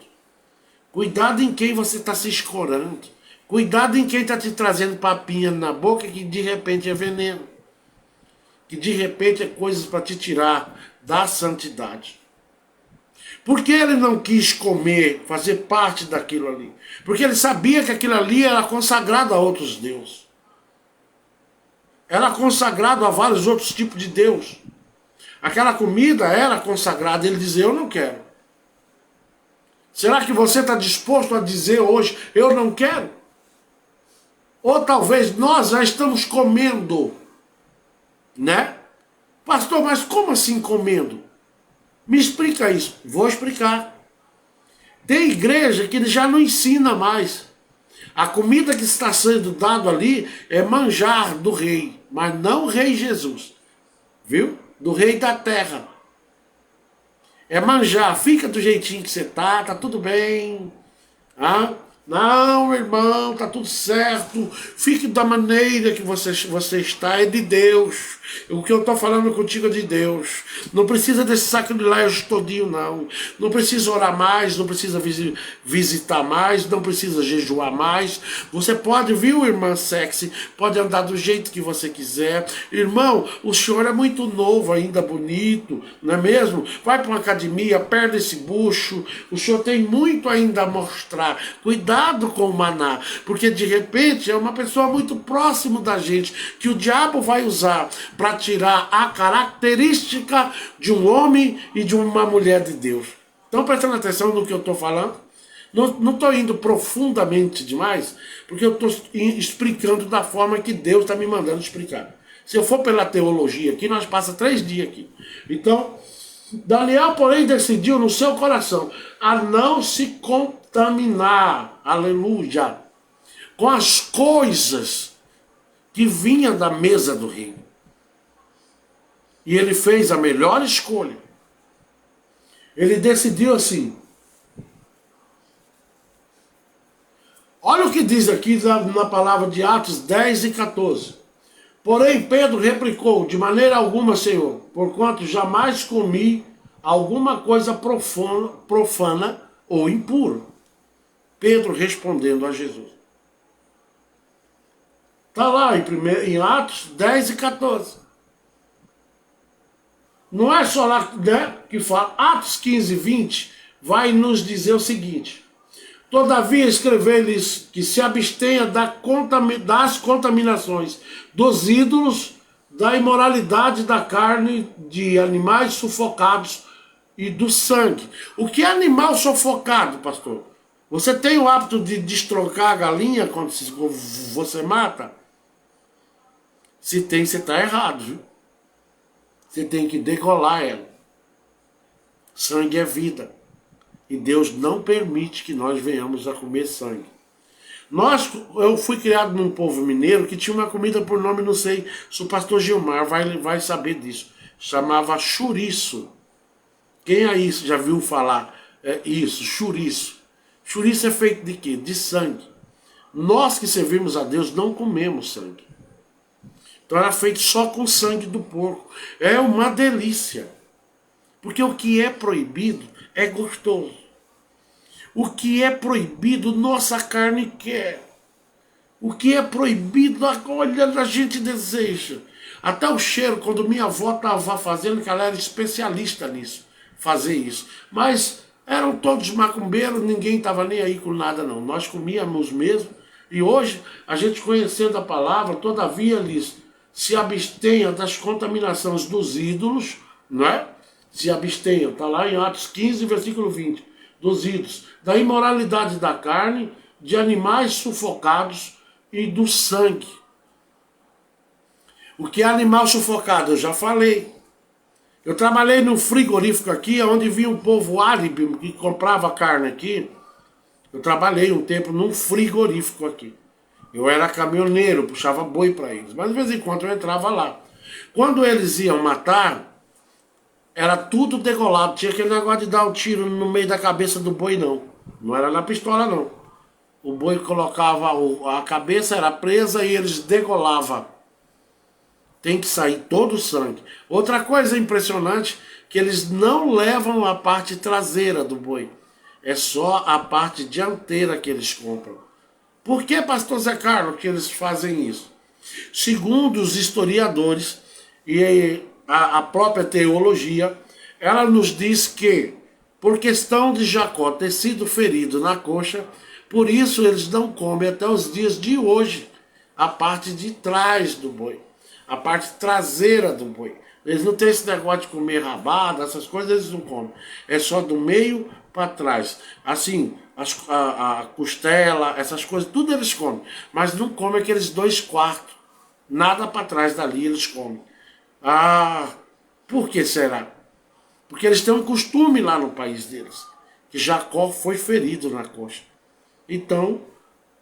Cuidado em quem você está se escorando. Cuidado em quem está te trazendo papinha na boca que de repente é veneno. Que de repente é coisas para te tirar da santidade. Por que ele não quis comer, fazer parte daquilo ali? Porque ele sabia que aquilo ali era consagrado a outros deuses. Era consagrado a vários outros tipos de Deus. Aquela comida era consagrada. Ele dizia, eu não quero. Será que você está disposto a dizer hoje, eu não quero? Ou talvez nós já estamos comendo, né? Pastor, mas como assim comendo? Me explica isso. Vou explicar. Tem igreja que já não ensina mais. A comida que está sendo dado ali é manjar do rei, mas não o rei Jesus. Viu? Do rei da terra. É manjar. Fica do jeitinho que você tá tudo bem. Ah? Não, irmão, tá tudo certo. Fique da maneira que você está, é de Deus. O que eu estou falando contigo é de Deus. Não precisa desse sacrilégio todinho, não. Não precisa orar mais, não precisa visitar mais, não precisa jejuar mais. Você pode, viu, irmã sexy, pode andar do jeito que você quiser. Irmão, o senhor é muito novo ainda, bonito, não é mesmo? Vai para uma academia, perde esse bucho. O senhor tem muito ainda a mostrar. Cuidado com o maná, porque de repente é uma pessoa muito próximo da gente, que o diabo vai usar para tirar a característica de um homem e de uma mulher de Deus. Estão prestando atenção no que eu estou falando? Não estou indo profundamente demais, porque eu estou explicando da forma que Deus está me mandando explicar. Se eu for pela teologia aqui, nós passamos 3 dias aqui. Então, Daniel, porém, decidiu no seu coração a não se contaminar, aleluia, com as coisas que vinham da mesa do rei. E ele fez a melhor escolha. Ele decidiu assim. Olha o que diz aqui na palavra de Atos 10 e 14. Porém, Pedro replicou, de maneira alguma, Senhor, porquanto jamais comi alguma coisa profana ou impura. Pedro respondendo a Jesus. Está lá em Atos 10 e 14. Não é só lá, né, que fala. Atos 15 e 20 vai nos dizer o seguinte. Todavia escrever-lhes que se abstenha das contaminações dos ídolos, da imoralidade da carne, de animais sufocados e do sangue. O que é animal sufocado, pastor? Você tem o hábito de destroncar a galinha quando você mata? Se tem, você está errado, viu? Você tem que degolar ela. Sangue é vida. E Deus não permite que nós venhamos a comer sangue. Eu fui criado num povo mineiro que tinha uma comida por nome, não sei se o pastor Gilmar vai saber disso. Chamava chouriço. Quem aí já viu falar isso? Chouriço. Chouriço é feito de quê? De sangue. Nós que servimos a Deus não comemos sangue. Então era feito só com sangue do porco. É uma delícia. Porque o que é proibido é gostoso. O que é proibido, nossa carne quer. O que é proibido, olha, a gente deseja. Até o cheiro, quando minha avó estava fazendo, que ela era especialista nisso, fazer isso. Mas eram todos macumbeiros, ninguém estava nem aí com nada não. Nós comíamos mesmo. E hoje, a gente conhecendo a palavra, todavia eles se abstenha das contaminações dos ídolos, não é? Se abstenham, está lá em Atos 15, versículo 20, dos ídolos, da imoralidade da carne, de animais sufocados e do sangue. O que é animal sufocado? Eu já falei. Eu trabalhei num frigorífico aqui, onde vinha um povo árabe que comprava carne aqui. Eu trabalhei um tempo num frigorífico aqui. Eu era caminhoneiro, puxava boi para eles. Mas de vez em quando eu entrava lá. Quando eles iam matar, era tudo degolado. Tinha aquele negócio de dar um tiro no meio da cabeça do boi, não. Não era na pistola, não. O boi colocava, a cabeça era presa e eles degolavam. Tem que sair todo o sangue. Outra coisa impressionante, que eles não levam a parte traseira do boi. É só a parte dianteira que eles compram. Por que, pastor Zé Carlos, que eles fazem isso? Segundo os historiadores e a própria teologia, ela nos diz que, por questão de Jacó ter sido ferido na coxa, por isso eles não comem até os dias de hoje a parte de trás do boi, a parte traseira do boi. Eles não têm esse negócio de comer rabada, essas coisas eles não comem. É só do meio para trás. Assim, a costela, essas coisas, tudo eles comem. Mas não comem aqueles 2/4. Nada para trás dali eles comem. Ah, por que será? Porque eles têm um costume lá no país deles. Que Jacó foi ferido na coxa. Então,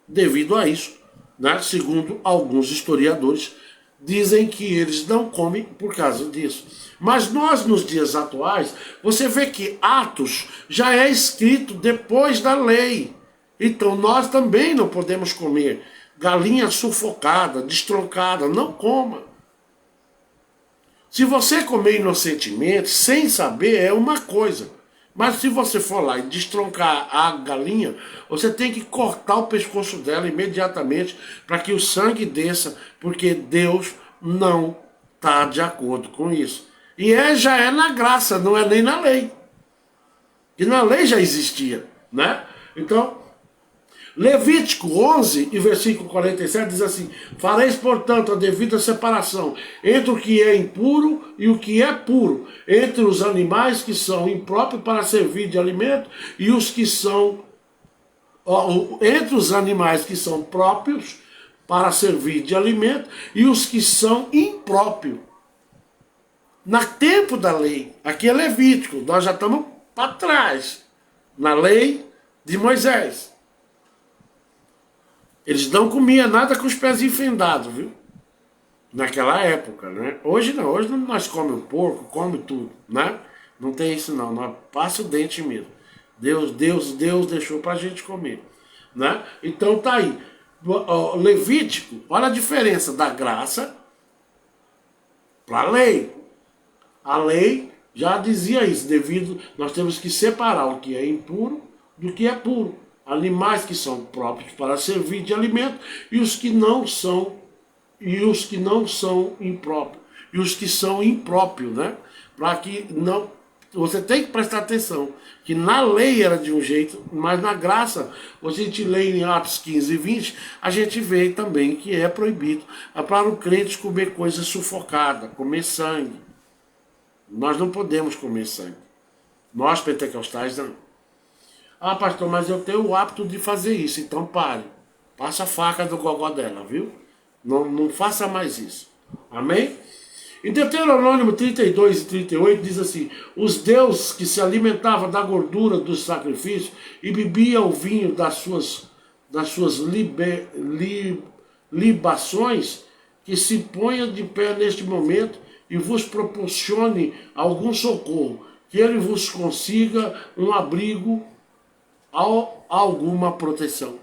devido a isso, né, segundo alguns historiadores, dizem que eles não comem por causa disso. Mas nós, nos dias atuais, você vê que Atos já é escrito depois da lei. Então nós também não podemos comer galinha sufocada, destroncada, não coma. Se você comer inocentemente, sem saber, é uma coisa. Mas se você for lá e destroncar a galinha, você tem que cortar o pescoço dela imediatamente para que o sangue desça, porque Deus não está de acordo com isso. E já é na graça, não é nem na lei. E na lei já existia, né? Então, Levítico 11 e versículo 47 diz assim: fareis, portanto, a devida separação entre o que é impuro e o que é puro, entre os animais que são impróprios para servir de alimento e os que são, entre os animais que são próprios para servir de alimento e os que são impróprios. No tempo da lei, aqui é Levítico, nós já estamos para trás, na lei de Moisés. Eles não comiam nada com os pés enfundados, viu? Naquela época, né? Hoje não, hoje nós comemos porco, come tudo, né? Não tem isso não, nós passa o dente mesmo. Deus deixou pra gente comer, né? Então tá aí. Levítico, olha a diferença da graça para a lei. A lei já dizia isso, nós temos que separar o que é impuro do que é puro. Animais que são próprios para servir de alimento e os que não são impróprios. E os que são impróprios, né? Para que não. Você tem que prestar atenção que na lei era de um jeito, mas na graça, a gente lê em Atos 15 e 20, a gente vê também que é proibido para o crente comer coisa sufocada, comer sangue. Nós não podemos comer sangue. Nós pentecostais não. Ah, pastor, mas eu tenho o hábito de fazer isso, então pare. Passa a faca do gogó dela, viu? Não faça mais isso. Amém? Em Deuteronômio 32 e 38 diz assim: os deuses que se alimentavam da gordura dos sacrifícios e bebiam o vinho das suas libações, que se ponha de pé neste momento e vos proporcione algum socorro, que ele vos consiga um abrigo ou alguma proteção.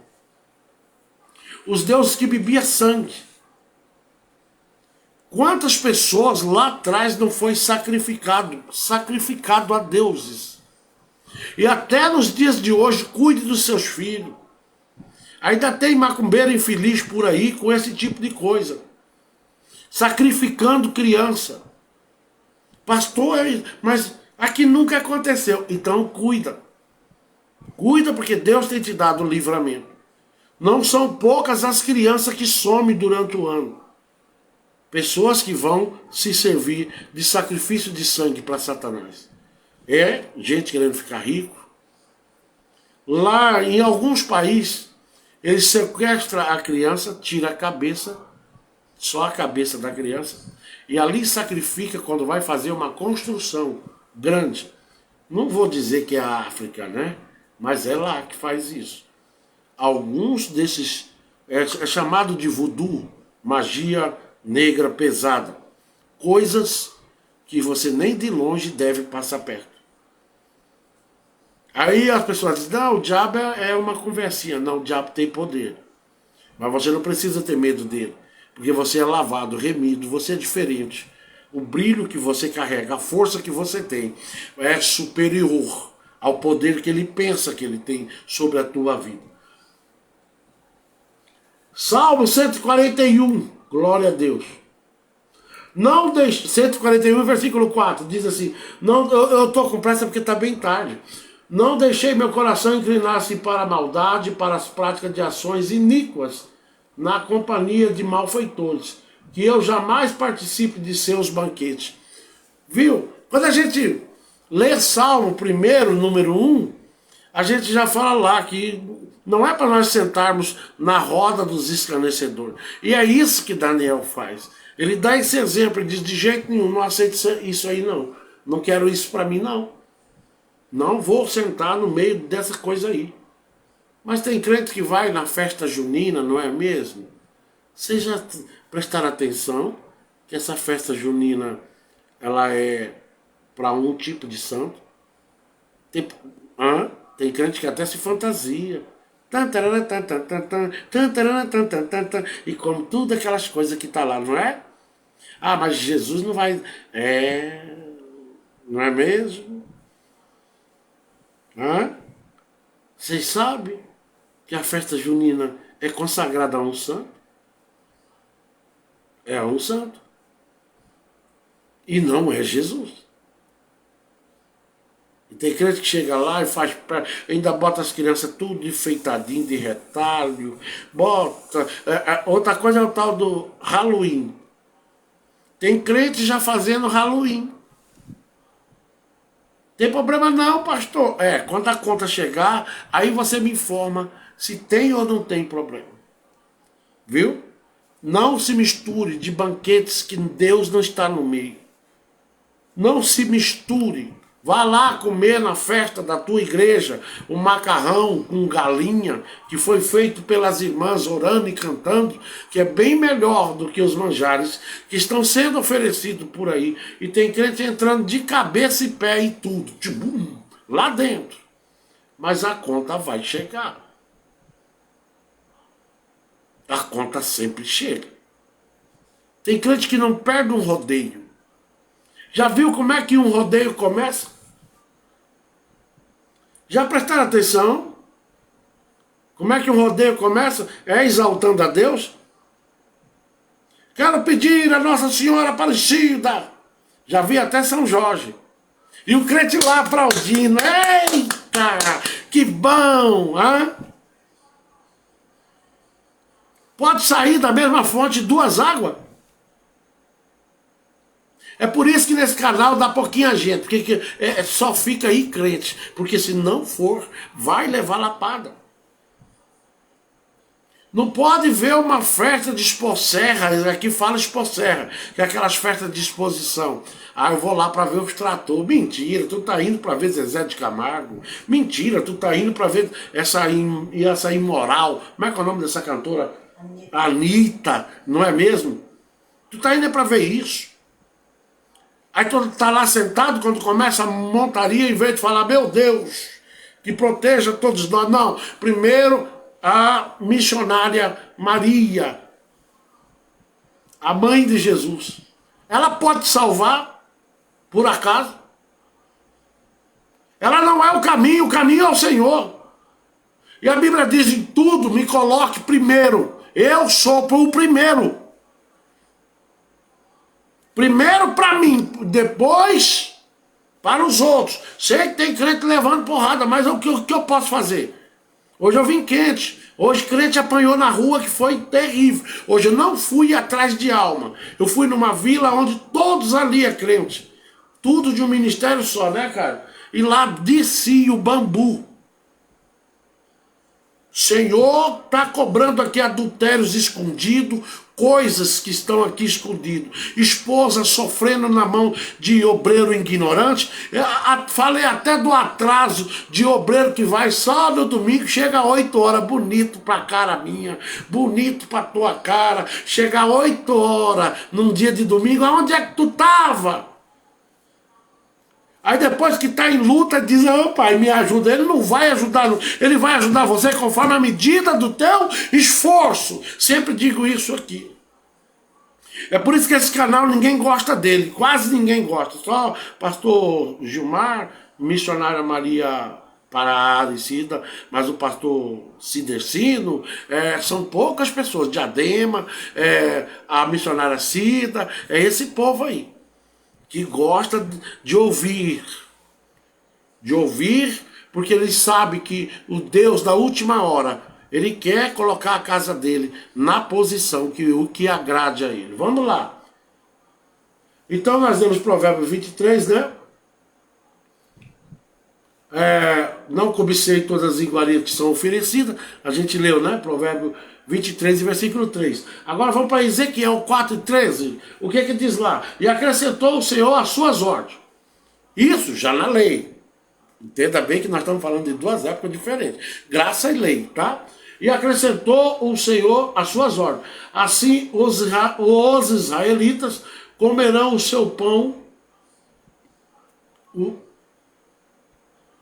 Os deuses que bebiam sangue. Quantas pessoas lá atrás não foi sacrificado a deuses? E até nos dias de hoje, cuide dos seus filhos. Ainda tem macumbeiro infeliz por aí com esse tipo de coisa. Sacrificando criança. Pastor, mas aqui nunca aconteceu. Então cuida. Cuida porque Deus tem te dado o livramento. Não são poucas as crianças que somem durante o ano. Pessoas que vão se servir de sacrifício de sangue para Satanás. É gente querendo ficar rico. Lá em alguns países, eles sequestram a criança, tira a cabeça, só a cabeça da criança, e ali sacrifica quando vai fazer uma construção grande. Não vou dizer que é a África, né? Mas é lá que faz isso. Alguns desses, é chamado de voodoo, magia negra pesada. Coisas que você nem de longe deve passar perto. Aí as pessoas dizem, não, o diabo é uma conversinha. Não, o diabo tem poder. Mas você não precisa ter medo dele. Porque você é lavado, remido, você é diferente. O brilho que você carrega, a força que você tem é superior ao poder que ele pensa que ele tem sobre a tua vida. Salmo 141. Glória a Deus. Não deixe, 141, versículo 4, diz assim, não, eu estou com pressa porque está bem tarde. Não deixei meu coração inclinar-se para a maldade, para as práticas de ações iníquas, na companhia de malfeitores, que eu jamais participe de seus banquetes. Viu? Quando a gente lê Salmo primeiro, número 1, a gente já fala lá que não é para nós sentarmos na roda dos escarnecedores. E é isso que Daniel faz. Ele dá esse exemplo, ele diz, de jeito nenhum, não aceito isso aí não. Não quero isso para mim não. Não vou sentar no meio dessa coisa aí. Mas tem crente que vai na festa junina, não é mesmo? Vocês já prestaram atenção que essa festa junina, ela é para um tipo de santo? Tem crente que até se fantasia. E como tudo aquelas coisas que tá lá, não é? Ah, mas Jesus não vai... não é mesmo? Vocês sabem que a festa junina é consagrada a um santo? É a um santo. E não é Jesus. E tem crente que chega lá e ainda bota as crianças tudo enfeitadinho, de retalho, bota... outra coisa é o tal do Halloween. Tem crente já fazendo Halloween. Tem problema não, pastor. Quando a conta chegar, aí você me informa se tem ou não tem problema. Viu? Não se misture de banquetes que Deus não está no meio. Não se misture. Vá lá comer na festa da tua igreja um macarrão com galinha que foi feito pelas irmãs orando e cantando, que é bem melhor do que os manjares que estão sendo oferecidos por aí. E tem crente entrando de cabeça e pé e tudo, tipo, lá dentro. Mas a conta vai chegar. A conta sempre chega. Tem crente que não perde um rodeio. Já viu como é que um rodeio começa? Já prestaram atenção? Como é que um rodeio começa? É exaltando a Deus? Quero pedir a Nossa Senhora Aparecida. Já vi até São Jorge. E o crente lá aplaudindo. Eita, que bom, hein? Pode sair da mesma fonte duas águas? É por isso que nesse canal dá pouquinha gente, porque só fica aí crente, porque se não for, vai levar lapada. Não pode ver uma festa de exposserra, aqui fala exposserra, que é aquelas festas de exposição. Ah, eu vou lá para ver os tratores. Mentira, tu tá indo para ver Zezé de Camargo. Mentira, tu tá indo para ver essa imoral. Como é que é o nome dessa cantora? Anitta, não é mesmo? Tu tá indo para ver isso. Aí tu tá lá sentado, quando começa a montaria, em vez de falar, meu Deus, que proteja todos nós. Não, primeiro a missionária Maria, a mãe de Jesus. Ela pode salvar, por acaso? Ela não é o caminho é o Senhor. E a Bíblia diz, em tudo me coloque primeiro. Eu sou o primeiro. Primeiro para mim, depois para os outros. Sei que tem crente levando porrada, mas o que eu posso fazer? Hoje eu vim quente. Hoje crente apanhou na rua, que foi terrível. Hoje eu não fui atrás de alma. Eu fui numa vila onde todos ali é crente. Tudo de um ministério só, né, cara? E lá descia o bambu. Senhor está cobrando aqui adultérios escondidos, coisas que estão aqui escondidas. Esposa sofrendo na mão de obreiro ignorante. Falei até do atraso de obreiro que vai só no domingo, chega às 8 horas, bonito pra cara minha, bonito pra tua cara. Chega às 8 horas num dia de domingo, aonde é que tu tava? Aí depois que está em luta, diz, ô pai, me ajuda. Ele não vai ajudar, ele vai ajudar você conforme a medida do teu esforço. Sempre digo isso aqui. É por isso que esse canal ninguém gosta dele, quase ninguém gosta. Só pastor Gilmar, missionária Maria Aparecida, mas o pastor Cidercino, são poucas pessoas. Diadema, a missionária Cida, é esse povo aí. Que gosta de ouvir, porque ele sabe que o Deus da última hora, ele quer colocar a casa dele na posição que agrade a ele. Vamos lá. Então nós vemos Provérbios 23, né? Não cobicei todas as iguarias que são oferecidas. A gente leu, né? Provérbio 23, versículo 3. Agora vamos para Ezequiel 4:13. O que diz lá? E acrescentou o Senhor as suas ordens. Isso já na lei. Entenda bem que nós estamos falando de duas épocas diferentes. Graça e lei, tá? E acrescentou o Senhor as suas ordens. Assim os israelitas comerão o seu pão.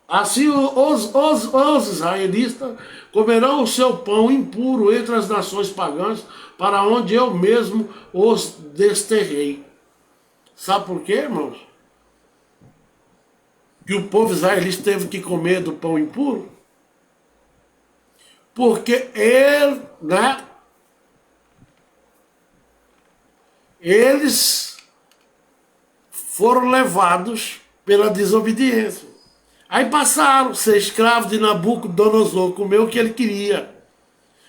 Assim os israelitas comerão o seu pão impuro entre as nações pagãs, para onde eu mesmo os desterrei. Sabe por quê, irmãos? Que o povo israelita teve que comer do pão impuro? Porque eles foram levados pela desobediência. Aí passaram a ser escravos de Nabucodonosor, comer o que ele queria.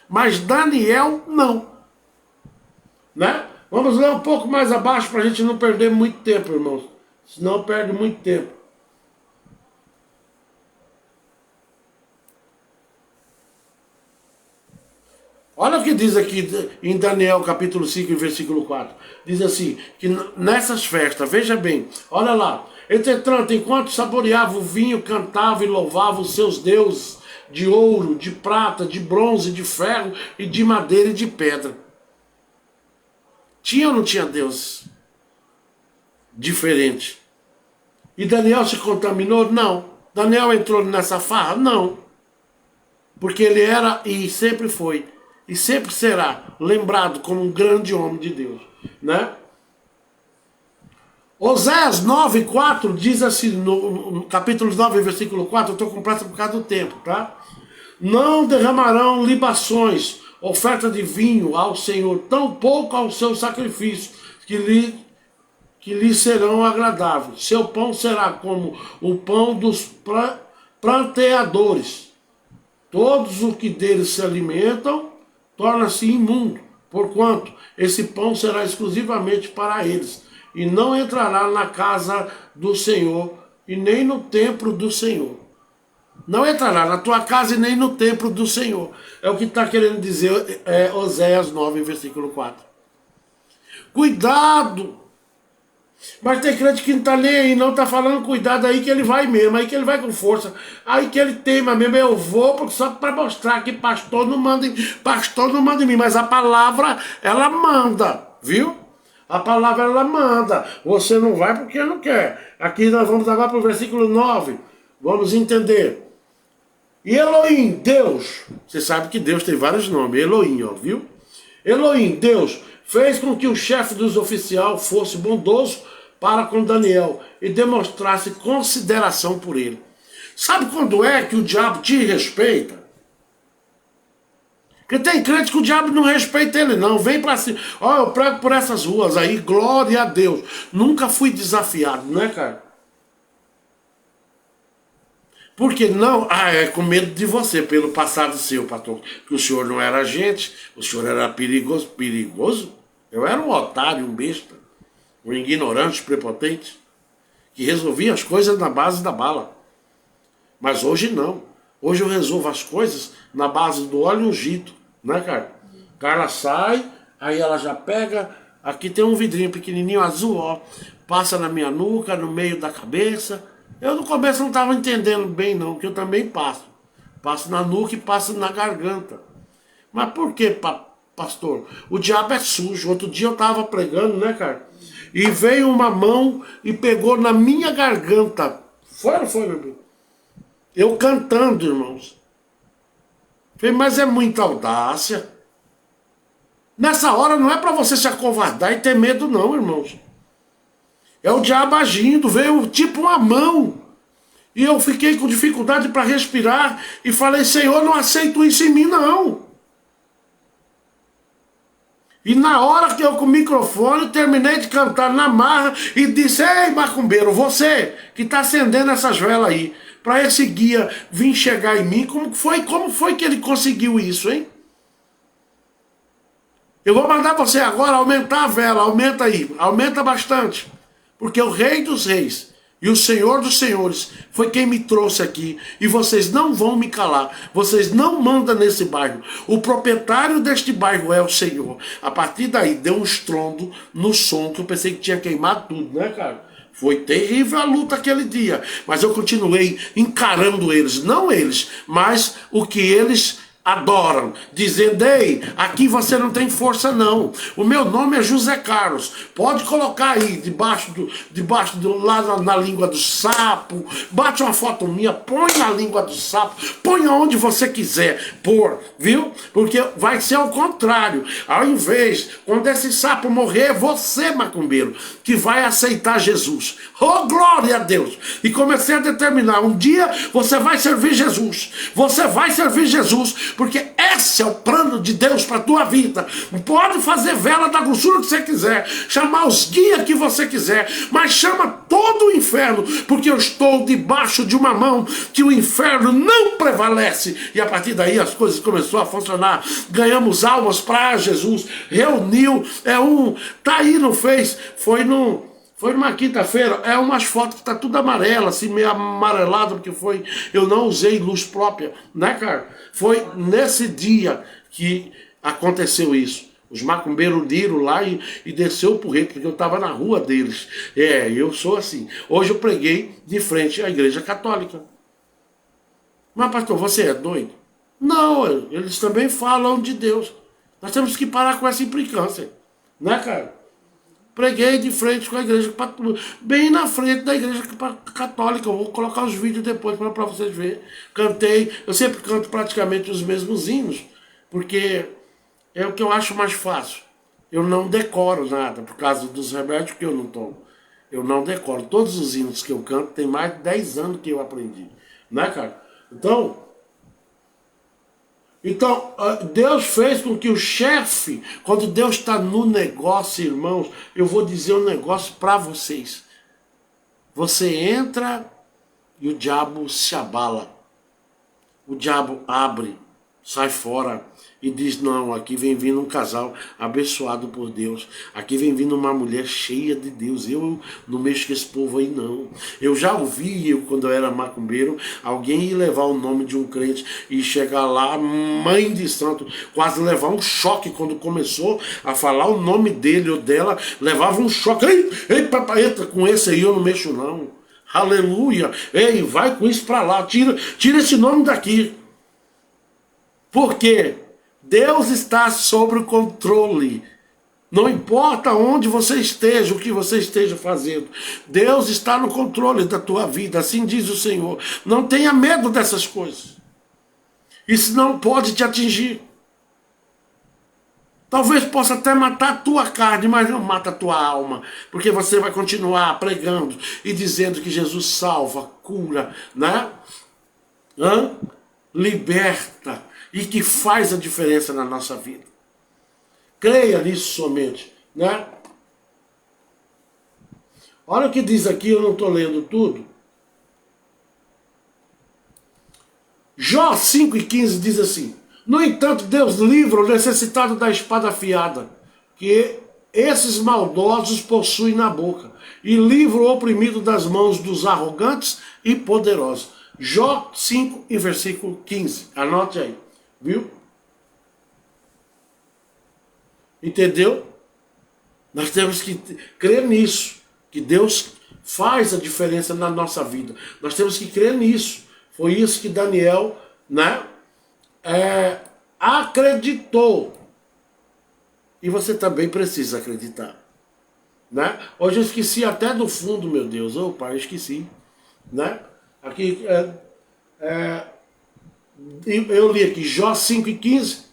Mas Daniel não. Né? Vamos ler um pouco mais abaixo para a gente não perder muito tempo, irmãos. Senão perde muito tempo. Olha o que diz aqui em Daniel capítulo 5, versículo 4. Diz assim, que nessas festas, veja bem, olha lá. Entretanto, enquanto saboreava o vinho, cantava e louvava os seus deuses de ouro, de prata, de bronze, de ferro e de madeira e de pedra. Tinha ou não tinha deuses diferente? E Daniel se contaminou? Não. Daniel entrou nessa farra? Não. Porque ele era e sempre foi, e sempre será lembrado como um grande homem de Deus, né? Oséias 9:4 diz assim, no capítulo 9, versículo 4, eu estou com pressa por causa do tempo, tá? Não derramarão libações, oferta de vinho ao Senhor, tampouco ao seu sacrifício, que lhe serão agradáveis. Seu pão será como o pão dos pranteadores. Todos os que deles se alimentam torna-se imundo, porquanto esse pão será exclusivamente para eles, e não entrará na casa do Senhor, e nem no templo do Senhor. Não entrará na tua casa e nem no templo do Senhor. É o que está querendo dizer Oséias 9, versículo 4. Cuidado! Mas tem crente que não está nem aí, não está falando cuidado aí que ele vai mesmo, aí que ele vai com força, aí que ele teima mesmo, eu vou só para mostrar que pastor não manda em mim, mas a palavra ela manda, viu? A palavra ela manda, você não vai porque não quer. Aqui nós vamos agora para o versículo 9, vamos entender. E Elohim, Deus, você sabe que Deus tem vários nomes, Elohim, ó, viu? Elohim, Deus, fez com que o chefe dos oficiais fosse bondoso para com Daniel e demonstrasse consideração por ele. Sabe quando é que o diabo te respeita? Porque tem crente que o diabo não respeita ele não, vem para cima. Ó, eu prego por essas ruas aí, glória a Deus. Nunca fui desafiado, né, cara? Porque não? Ah, é com medo de você, pelo passado seu, pastor. Que o senhor não era gente, o senhor era perigoso. Perigoso? Eu era um otário, um besta, um ignorante, prepotente, que resolvia as coisas na base da bala. Mas hoje não. Hoje eu resolvo as coisas na base do óleo ungido, né, cara? Carla sai, aí ela já pega, aqui tem um vidrinho pequenininho azul, ó, passa na minha nuca, no meio da cabeça. Eu no começo não estava entendendo bem não, que eu também passo. Passo na nuca e passo na garganta. Mas por que, pastor? O diabo é sujo. Outro dia eu estava pregando, né, cara? E veio uma mão e pegou na minha garganta. Foi ou não foi, meu bem? Eu cantando, irmãos. Falei, mas é muita audácia. Nessa hora não é para você se acovardar e ter medo não, irmãos. É o diabo agindo, veio tipo uma mão. E eu fiquei com dificuldade para respirar e falei, Senhor, não aceito isso em mim não. E na hora que eu com o microfone terminei de cantar na marra e disse, ei macumbeiro, você que está acendendo essas velas aí, para esse guia vir chegar em mim, como foi que ele conseguiu isso, hein? Eu vou mandar você agora aumentar a vela, aumenta aí, aumenta bastante. Porque o Rei dos Reis e o Senhor dos Senhores foi quem me trouxe aqui. E vocês não vão me calar. Vocês não mandam nesse bairro. O proprietário deste bairro é o Senhor. A partir daí deu um estrondo no som que eu pensei que tinha queimado tudo, né, cara? Foi terrível a luta aquele dia. Mas eu continuei encarando eles. Não eles, mas o que eles adoram, dizendo, ei, aqui você não tem força não, o meu nome é José Carlos, pode colocar aí, debaixo do lá na língua do sapo, bate uma foto minha, põe na língua do sapo, põe onde você quiser pôr, viu? Porque vai ser ao contrário, ao invés, quando esse sapo morrer, é você, macumbeiro, que vai aceitar Jesus. Oh, glória a Deus! E comecei a determinar, um dia você vai servir Jesus, porque esse é o plano de Deus para a tua vida. Pode fazer vela da grossura que você quiser, chamar os guias que você quiser, mas chama todo o inferno, porque eu estou debaixo de uma mão que o inferno não prevalece. E a partir daí as coisas começaram a funcionar. Ganhamos almas para Jesus, reuniu, tá aí no Face, foi numa quinta-feira, é umas fotos que tá tudo amarela, assim, meio amarelado, porque eu não usei luz própria, né, cara? Foi nesse dia que aconteceu isso. Os macumbeiros viram lá e desceu pro rei, porque eu estava na rua deles. Eu sou assim. Hoje eu preguei de frente à igreja católica. Mas, pastor, você é doido? Não, eles também falam de Deus. Nós temos que parar com essa implicância, né, cara? Preguei de frente com a igreja, bem na frente da igreja católica. Eu vou colocar os vídeos depois para vocês verem. Cantei, eu sempre canto praticamente os mesmos hinos, porque é o que eu acho mais fácil. Eu não decoro nada, por causa dos remédios que eu não tomo. Eu não decoro. Todos os hinos que eu canto tem mais de 10 anos que eu aprendi. Né, cara? Então, Deus fez com que o chefe, quando Deus está no negócio, irmãos, eu vou dizer um negócio para vocês. Você entra e o diabo se abala. O diabo abre, sai fora. e diz, não, aqui vem vindo um casal abençoado por Deus, aqui vem vindo uma mulher cheia de Deus, eu não mexo com esse povo aí não. Eu já ouvi, quando eu era macumbeiro, alguém ir levar o nome de um crente e chegar lá, mãe de santo, quase levar um choque quando começou a falar o nome dele ou dela, levava um choque. Ei, papai, entra com esse aí, eu não mexo não. Aleluia. Ei, vai com isso pra lá, tira esse nome daqui. Por quê? Deus está sob o controle. Não importa onde você esteja, o que você esteja fazendo. Deus está no controle da tua vida, assim diz o Senhor. Não tenha medo dessas coisas. Isso não pode te atingir. Talvez possa até matar a tua carne, mas não mata a tua alma. Porque você vai continuar pregando e dizendo que Jesus salva, cura, né? Liberta e que faz a diferença na nossa vida. Creia nisso somente, né? Olha o que diz aqui, eu não estou lendo tudo. Jó 5:15 diz assim: no entanto, Deus livra o necessitado da espada afiada, que esses maldosos possuem na boca, e livra o oprimido das mãos dos arrogantes e poderosos. Jó 5, e versículo 15. Anote aí. Viu? Entendeu? Nós temos que crer nisso, que Deus faz a diferença na nossa vida. Nós temos que crer nisso. Foi isso que Daniel, né, acreditou. E você também precisa acreditar. Né? Hoje eu esqueci até do fundo, meu Deus. Ô, pai, eu esqueci. Né? Aqui, eu li aqui, Jó 5:15.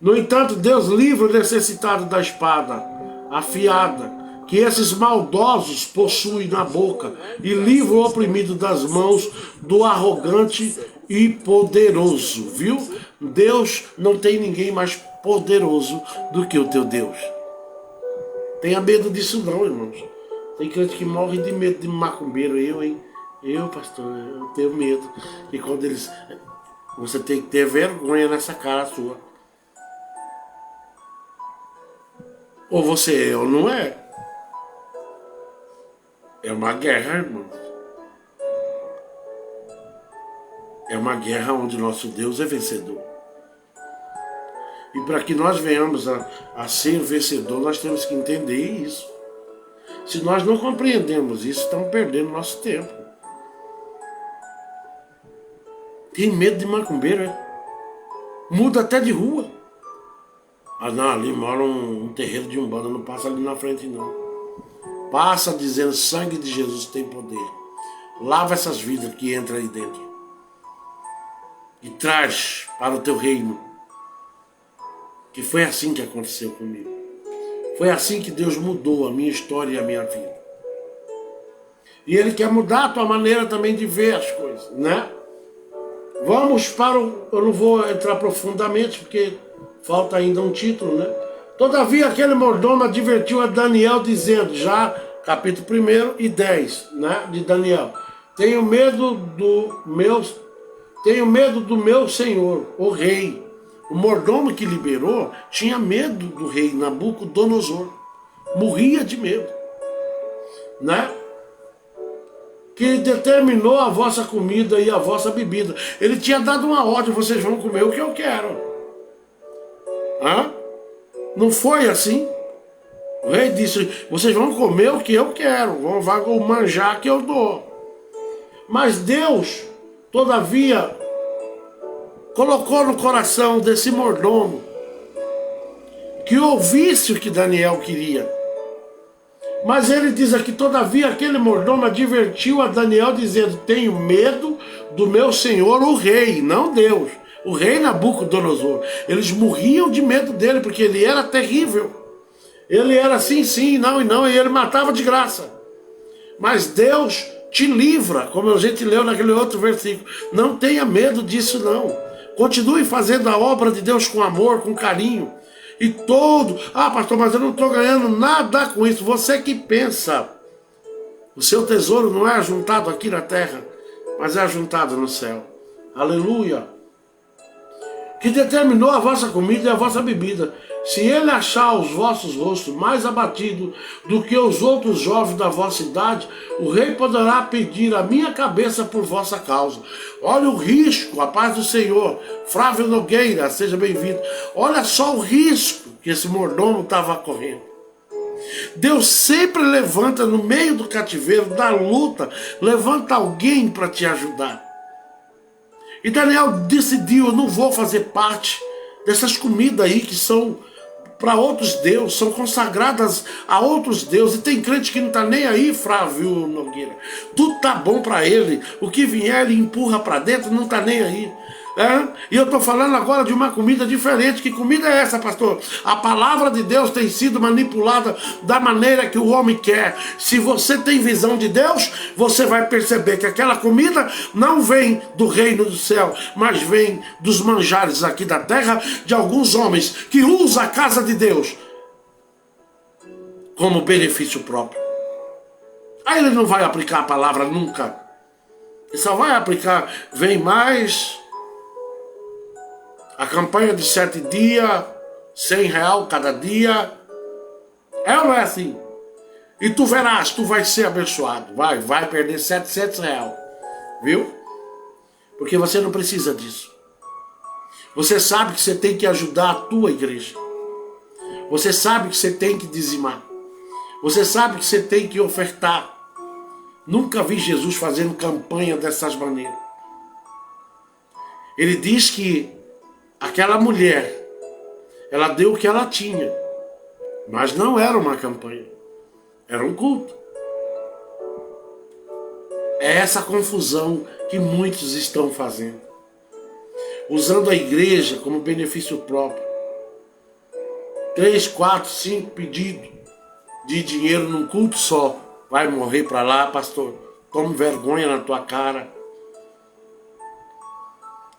No entanto, Deus livra o necessitado da espada afiada, que esses maldosos possuem na boca, e livra o oprimido das mãos do arrogante e poderoso. Viu? Deus não tem ninguém mais poderoso do que o teu Deus. Tenha medo disso não, irmãos. Tem crente que morre de medo de macumbeiro. Eu, pastor, eu tenho medo. E quando eles... Você tem que ter vergonha nessa cara sua. Ou você é ou não é. É uma guerra, irmãos. É uma guerra onde nosso Deus é vencedor. E para que nós venhamos a ser vencedor, nós temos que entender isso. Se nós não compreendemos isso, estamos perdendo nosso tempo. Tem medo de macumbeiro, é? Muda até de rua. Ah não, ali mora um terreiro de umbanda, não passa ali na frente não. Passa dizendo, sangue de Jesus tem poder. Lava essas vidas que entram aí dentro. E traz para o teu reino. Que foi assim que aconteceu comigo. Foi assim que Deus mudou a minha história e a minha vida. E Ele quer mudar a tua maneira também de ver as coisas, né? Vamos para o... Eu não vou entrar profundamente, porque falta ainda um título, né? Todavia aquele mordomo advertiu a Daniel, dizendo, já capítulo 1 e 10, né, de Daniel: tenho medo do meu senhor, o rei. O mordomo que liberou tinha medo do rei Nabucodonosor. Morria de medo, né? Que determinou a vossa comida e a vossa bebida. Ele tinha dado uma ordem, vocês vão comer o que eu quero. Hã? Não foi assim? O rei disse, vocês vão comer o que eu quero, vão manjar que eu dou. Mas Deus, todavia, colocou no coração desse mordomo que ouvisse o que Daniel queria. Mas ele diz aqui, todavia aquele mordomo advertiu a Daniel, dizendo, tenho medo do meu senhor o rei, não Deus. O rei Nabucodonosor. Eles morriam de medo dele, porque ele era terrível. Ele era sim, sim, não e não, e ele matava de graça. Mas Deus te livra, como a gente leu naquele outro versículo. Não tenha medo disso não. Continue fazendo a obra de Deus com amor, com carinho. E todo... Ah, pastor, mas eu não estou ganhando nada com isso. Você que pensa. O seu tesouro não é ajuntado aqui na terra, mas é ajuntado no céu. Aleluia. que determinou a vossa comida e a vossa bebida. Se ele achar os vossos rostos mais abatidos do que os outros jovens da vossa idade, o rei poderá pedir a minha cabeça por vossa causa. Olha o risco, a paz do Senhor. Flávio Nogueira, seja bem-vindo. Olha só o risco que esse mordomo estava correndo. Deus sempre levanta no meio do cativeiro, da luta, levanta alguém para te ajudar. E Daniel decidiu: eu não vou fazer parte dessas comidas aí que são para outros deuses, são consagradas a outros deuses. E tem crente que não está nem aí, Flávio Nogueira. Tudo tá bom para ele. O que vier ele empurra para dentro, não está nem aí. E eu estou falando agora de uma comida diferente. Que comida é essa, pastor? A palavra de Deus tem sido manipulada da maneira que o homem quer. Se você tem visão de Deus, você vai perceber que aquela comida não vem do reino do céu, mas vem dos manjares aqui da terra, de alguns homens que usam a casa de Deus como benefício próprio. Aí ele não vai aplicar a palavra nunca. Ele só vai aplicar: vem mais a campanha de 7 dias, R$100 cada dia. É ou não é assim? E tu verás, tu vai ser abençoado. Vai perder R$700. Viu? Porque você não precisa disso. Você sabe que você tem que ajudar a tua igreja. Você sabe que você tem que dizimar. Você sabe que você tem que ofertar. Nunca vi Jesus fazendo campanha dessas maneiras. Ele diz que aquela mulher, ela deu o que ela tinha, mas não era uma campanha, era um culto. É essa confusão que muitos estão fazendo, usando a igreja como benefício próprio. 3, 4, 5 pedidos de dinheiro num culto só. Vai morrer para lá, pastor. Tome vergonha na tua cara.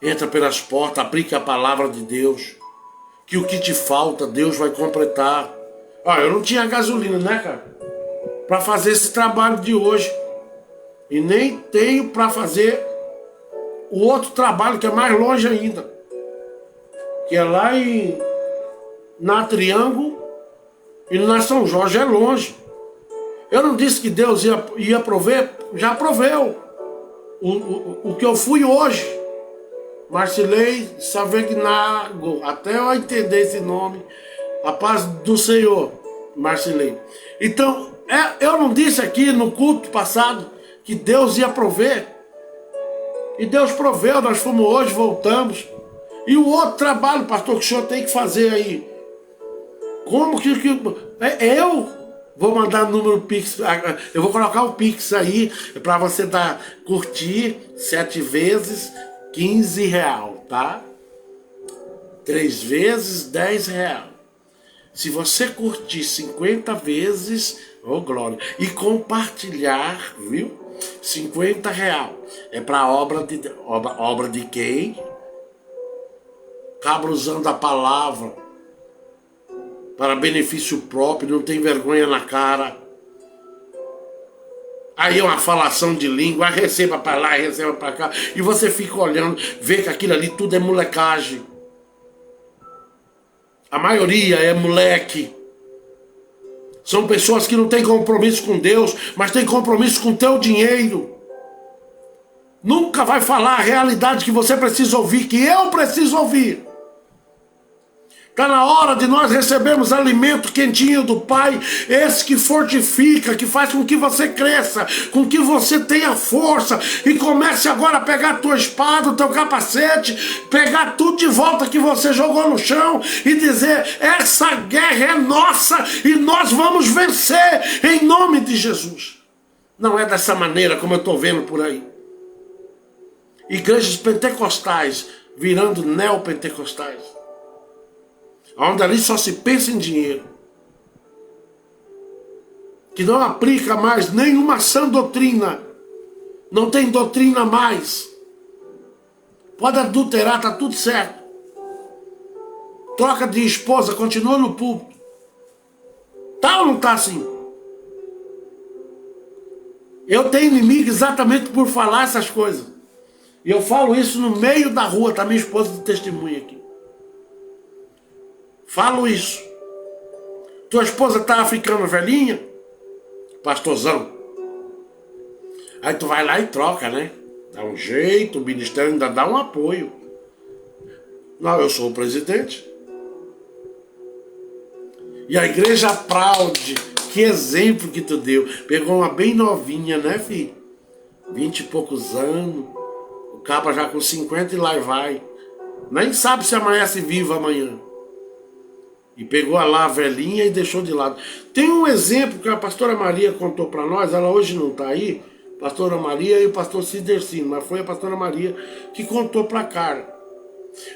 Entra pelas portas, aplique a palavra de Deus, que o que te falta, Deus vai completar. Eu não tinha gasolina, né, cara, para fazer esse trabalho de hoje. E nem tenho para fazer o outro trabalho que é mais longe ainda, que é lá na Triângulo e na São Jorge, é longe. Eu não disse que Deus ia prover, já proveu. O que eu fui hoje, Marcilei Savegnago, até eu entender esse nome, a paz do Senhor, Marcilei. Então, eu não disse aqui no culto passado que Deus ia prover. E Deus proveu, nós fomos hoje, voltamos. E o outro trabalho, pastor, que o senhor tem que fazer aí? Como que eu vou mandar o número Pix, eu vou colocar o Pix aí para você curtir 7 vezes R$15, tá? 3 vezes R$10. Se você curtir 50 vezes, glória, e compartilhar, viu? R$50. É para obra de quem? Cabra usando a palavra para benefício próprio, não tem vergonha na cara. Aí é uma falação de língua, receba para lá, receba para cá, e você fica olhando, vê que aquilo ali tudo é molecagem. A maioria é moleque. São pessoas que não têm compromisso com Deus, mas têm compromisso com o teu dinheiro. Nunca vai falar a realidade que você precisa ouvir, que eu preciso ouvir. Está na hora de nós recebermos alimento quentinho do Pai, esse que fortifica, que faz com que você cresça, com que você tenha força e comece agora a pegar a tua espada, o teu capacete, pegar tudo de volta que você jogou no chão e dizer: essa guerra é nossa e nós vamos vencer em nome de Jesus. Não é dessa maneira como eu estou vendo por aí. Igrejas pentecostais virando neopentecostais, onde ali só se pensa em dinheiro, que não aplica mais nenhuma sã doutrina, não tem doutrina mais, pode adulterar, tá tudo certo, troca de esposa, continua no púlpito, tá ou não tá assim? Eu tenho inimigo exatamente por falar essas coisas, e eu falo isso no meio da rua, tá minha esposa de testemunha aqui. Falo isso. Tua esposa tá ficando velhinha? Pastorzão. Aí tu vai lá e troca, né? Dá um jeito, o ministério ainda dá um apoio. Não, eu sou o presidente. E a igreja aplaude. Que exemplo que tu deu. Pegou uma bem novinha, né, filho? 20 e poucos anos. O caba já com 50 e lá vai. Nem sabe se amanhece viva amanhã. E pegou lá a velhinha e deixou de lado. Tem um exemplo que a pastora Maria contou para nós. Ela hoje não está aí. Pastora Maria e o pastor Cidercino. Mas foi a pastora Maria que contou para Carla.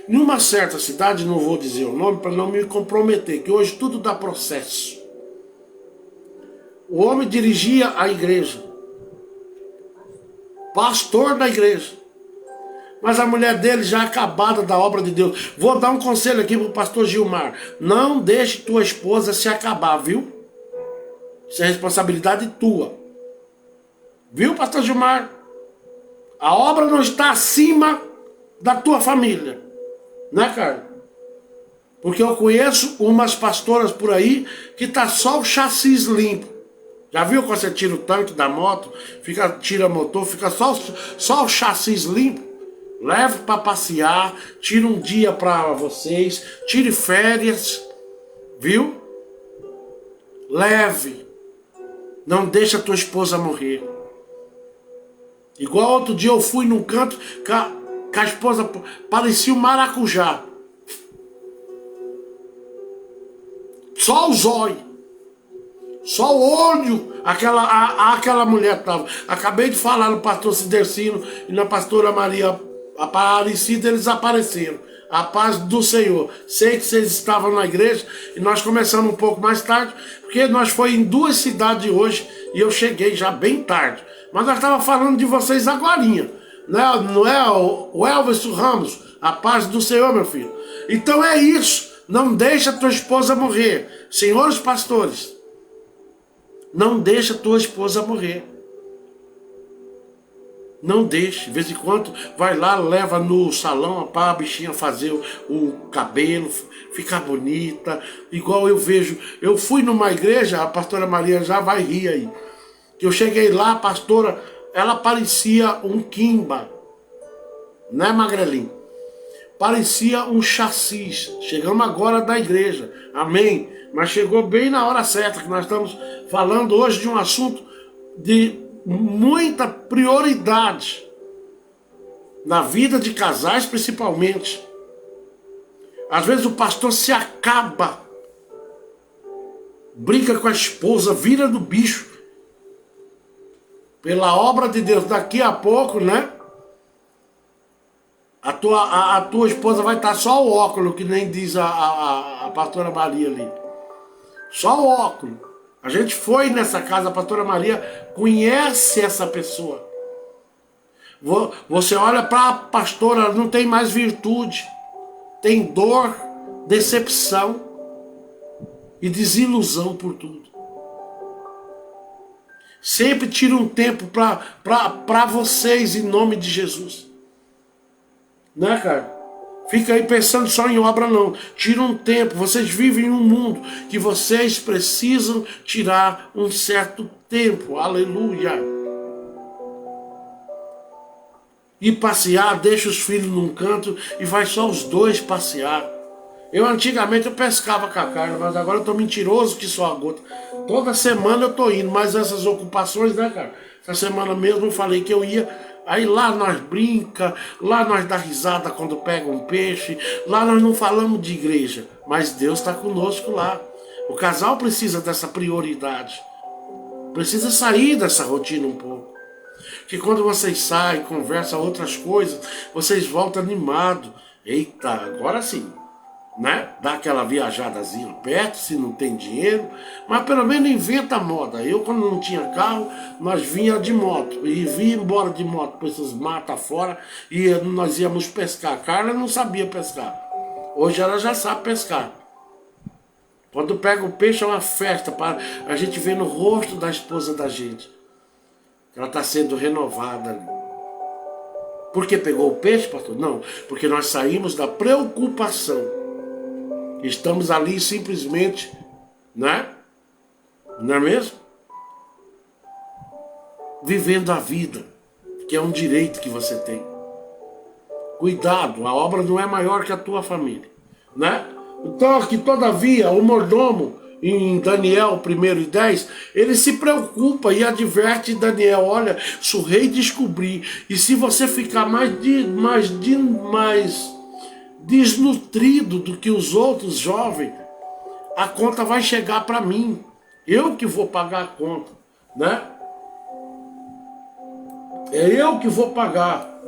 Numa certa cidade, não vou dizer o nome para não me comprometer, que hoje tudo dá processo. O homem dirigia a igreja. Pastor da igreja. Mas a mulher dele já acabada da obra de Deus. Vou dar um conselho aqui pro pastor Gilmar. Não deixe tua esposa se acabar, viu? Isso é responsabilidade tua. Viu, pastor Gilmar? A obra não está acima da tua família. Né, cara? Porque eu conheço umas pastoras por aí que tá só o chassi limpo. Já viu quando você tira o tanque da moto, tira motor, fica só o chassi limpo? Leve para passear, tira um dia para vocês, tire férias, viu? Leve. Não deixa a tua esposa morrer. Igual outro dia eu fui num canto que a esposa parecia um maracujá. Só os olhos. Só o olho aquela mulher estava. Acabei de falar no pastor Cidercino e na pastora Maria Aparecida, eles apareceram. A paz do Senhor. Sei que vocês estavam na igreja e nós começamos um pouco mais tarde, porque nós foi em 2 cidades hoje e eu cheguei já bem tarde. Mas nós estávamos falando de vocês agorinha. Não é o Elvis Ramos? A paz do Senhor, meu filho. Então é isso. Não deixa tua esposa morrer. Senhores pastores, não deixa tua esposa morrer. Não deixe. De vez em quando vai lá, leva no salão para a bichinha fazer o cabelo, ficar bonita. Igual eu vejo. Eu fui numa igreja, a pastora Maria já vai rir aí. Que eu cheguei lá, a pastora, ela parecia um quimba. Né, magrelinho? Parecia um chassi. Chegamos agora da igreja. Amém? Mas chegou bem na hora certa, que nós estamos falando hoje de um assunto de muita prioridade na vida de casais, principalmente. Às vezes o pastor se acaba, briga com a esposa, vira do bicho pela obra de Deus. Daqui a pouco, né? A tua esposa vai estar só o óculos, que nem diz a pastora Maria ali. Só o óculos. A gente foi nessa casa, a pastora Maria conhece essa pessoa. Você olha para a pastora, ela não tem mais virtude. Tem dor, decepção e desilusão por tudo. Sempre tira um tempo para vocês em nome de Jesus. Né, cara? Fica aí pensando só em obra, não. Tira um tempo. Vocês vivem em um mundo que vocês precisam tirar um certo tempo. Aleluia. E passear, deixa os filhos num canto e vai só os dois passear. Antigamente eu pescava com a Carla, mas agora eu tô mentiroso que só a gota. Toda semana eu tô indo, mas essas ocupações, né, cara? Essa semana mesmo eu falei que eu ia. Aí lá nós brinca, lá nós dá risada quando pega um peixe, lá nós não falamos de igreja, mas Deus está conosco lá. O casal precisa dessa prioridade, precisa sair dessa rotina um pouco. Que quando vocês saem, conversam outras coisas, vocês voltam animados. Eita, agora sim. Né? Dá aquela viajadazinha perto, se não tem dinheiro, mas pelo menos inventa moda. Eu, quando não tinha carro, nós vinha de moto e vinha embora de moto para esses matas fora e nós íamos pescar. A Carla não sabia pescar, hoje ela já sabe pescar. Quando pega o peixe é uma festa para a gente ver no rosto da esposa da gente que ela está sendo renovada ali. Por que pegou o peixe, pastor? Não, porque nós saímos da preocupação Estamos ali simplesmente, né? Não é mesmo? Vivendo a vida, que é um direito que você tem. Cuidado, a obra não é maior que a tua família, né? Então aqui, todavia, o mordomo, em Daniel 1:10, ele se preocupa e adverte Daniel: olha, se o rei descobrir, e se você ficar mais desnutrido do que os outros jovens, a conta vai chegar para mim, eu que vou pagar a conta, né? É eu que vou pagar.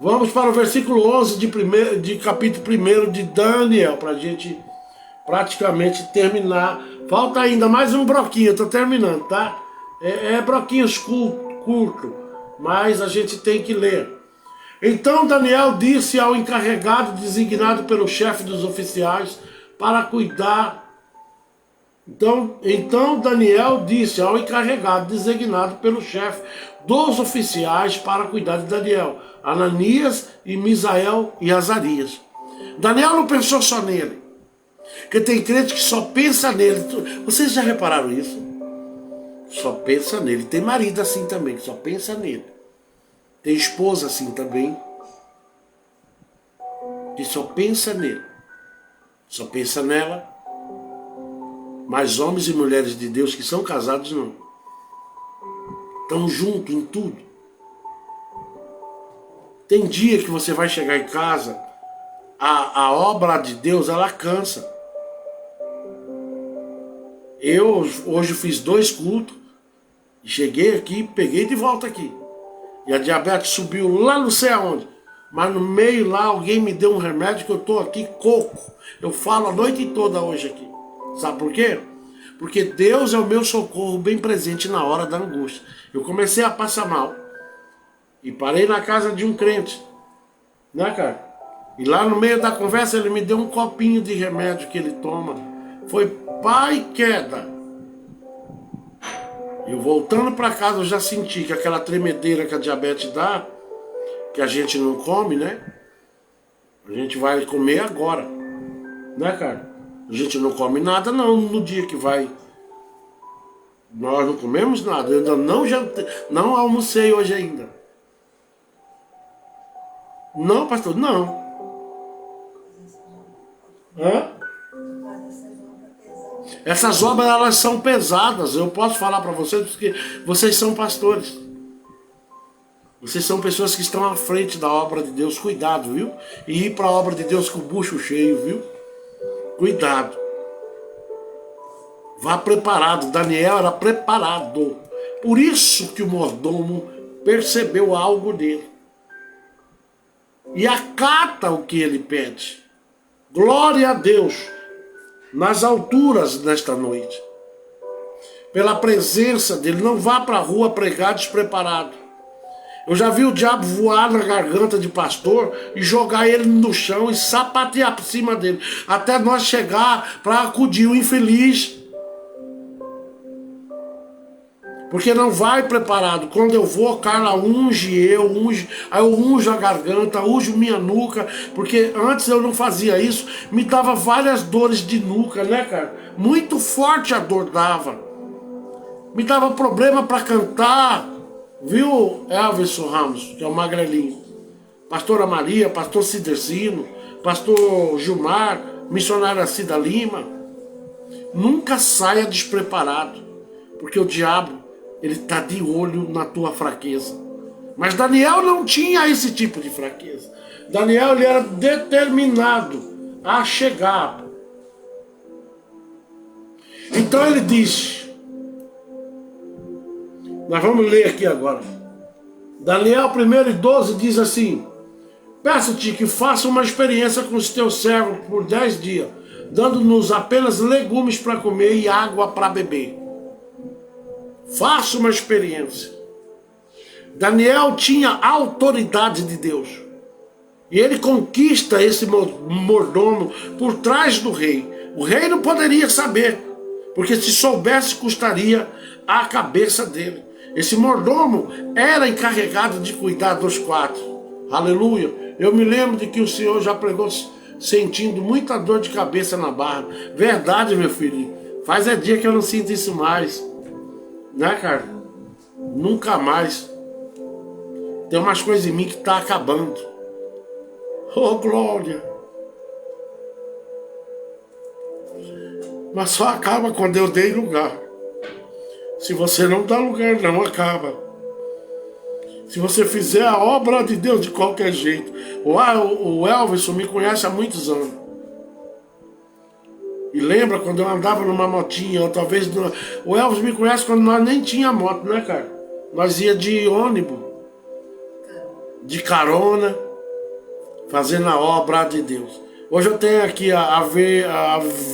Vamos para o versículo 11 de capítulo 1 de Daniel, para a gente praticamente terminar. Falta ainda mais um broquinho, eu estou terminando, tá? Broquinhos curto, mas a gente tem que ler. Então Daniel disse ao encarregado designado pelo chefe dos oficiais para cuidar. Então Daniel disse ao encarregado designado pelo chefe dos oficiais para cuidar de Daniel, Ananias e Misael e Azarias. Daniel não pensou só nele, porque tem crente que só pensa nele. Vocês já repararam isso? Só pensa nele. Tem marido assim também, que só pensa nele. Tem esposa assim também, que só pensa nele, só pensa nela. Mas homens e mulheres de Deus que são casados não. Estão juntos em tudo. Tem dia que você vai chegar em casa, a obra de Deus, ela cansa. Eu hoje fiz 2 cultos, cheguei aqui, peguei de volta aqui. E a diabetes subiu lá não sei aonde. Mas no meio lá alguém me deu um remédio que eu estou aqui coco. Eu falo a noite toda hoje aqui. Sabe por quê? Porque Deus é o meu socorro bem presente na hora da angústia. Eu comecei a passar mal. E parei na casa de um crente. Né, cara? E lá no meio da conversa ele me deu um copinho de remédio que ele toma. Foi pá e queda. Eu voltando para casa eu já senti que aquela tremedeira que a diabetes dá, que a gente não come, né? A gente vai comer agora. Né, cara? A gente não come nada não no dia que vai. Nós não comemos nada. Eu ainda não jantei, não almocei hoje ainda. Não, pastor, não. Hã? Essas obras, elas são pesadas. Eu posso falar para vocês porque vocês são pastores. Vocês são pessoas que estão à frente da obra de Deus. Cuidado, viu? E ir para a obra de Deus com o bucho cheio, viu? Cuidado. Vá preparado. Daniel era preparado. Por isso que o mordomo percebeu algo dele. E acata o que ele pede. Glória a Deus nas alturas nesta noite. Pela presença dele. Não vá para a rua pregar despreparado. Eu já vi o diabo voar na garganta de pastor e jogar ele no chão e sapatear por cima dele. Até nós chegar para acudir o infeliz. Porque não vai preparado. Quando eu vou, Carla unge, aí eu unjo a garganta, unjo minha nuca. Porque antes eu não fazia isso, me dava várias dores de nuca, né, cara? Muito forte a dor dava. Me dava problema para cantar. Viu, Elvis Ramos, que é o magrelinho, pastora Maria, pastor Cidercino, pastor Gilmar, missionária Cida Lima. Nunca saia despreparado, porque o diabo, ele está de olho na tua fraqueza. Mas Daniel não tinha esse tipo de fraqueza. Daniel, ele era determinado a chegar. Então ele disse, nós vamos ler aqui agora. Daniel 1:12 diz assim: peço-te que faça uma experiência com os teus servos por 10 dias, dando-nos apenas legumes para comer e água para beber. Faça uma experiência. Daniel tinha a autoridade de Deus. E ele conquista esse mordomo por trás do rei. O rei não poderia saber, porque se soubesse custaria a cabeça dele. Esse mordomo era encarregado de cuidar dos 4. Aleluia. Eu me lembro de que o senhor já pregou sentindo muita dor de cabeça na barra. Verdade, meu filho. Faz dia que eu não sinto isso mais. Né, cara? Nunca mais. Tem umas coisas em mim que tá acabando. Oh, glória. Mas só acaba quando eu dei lugar. Se você não dá lugar, não acaba. Se você fizer a obra de Deus de qualquer jeito. O Elvis me conhece há muitos anos. E lembra quando eu andava numa motinha, ou talvez... O Elvis me conhece quando nós nem tinha moto, né, cara? Nós ia de ônibus, de carona, fazendo a obra de Deus. Hoje eu tenho aqui a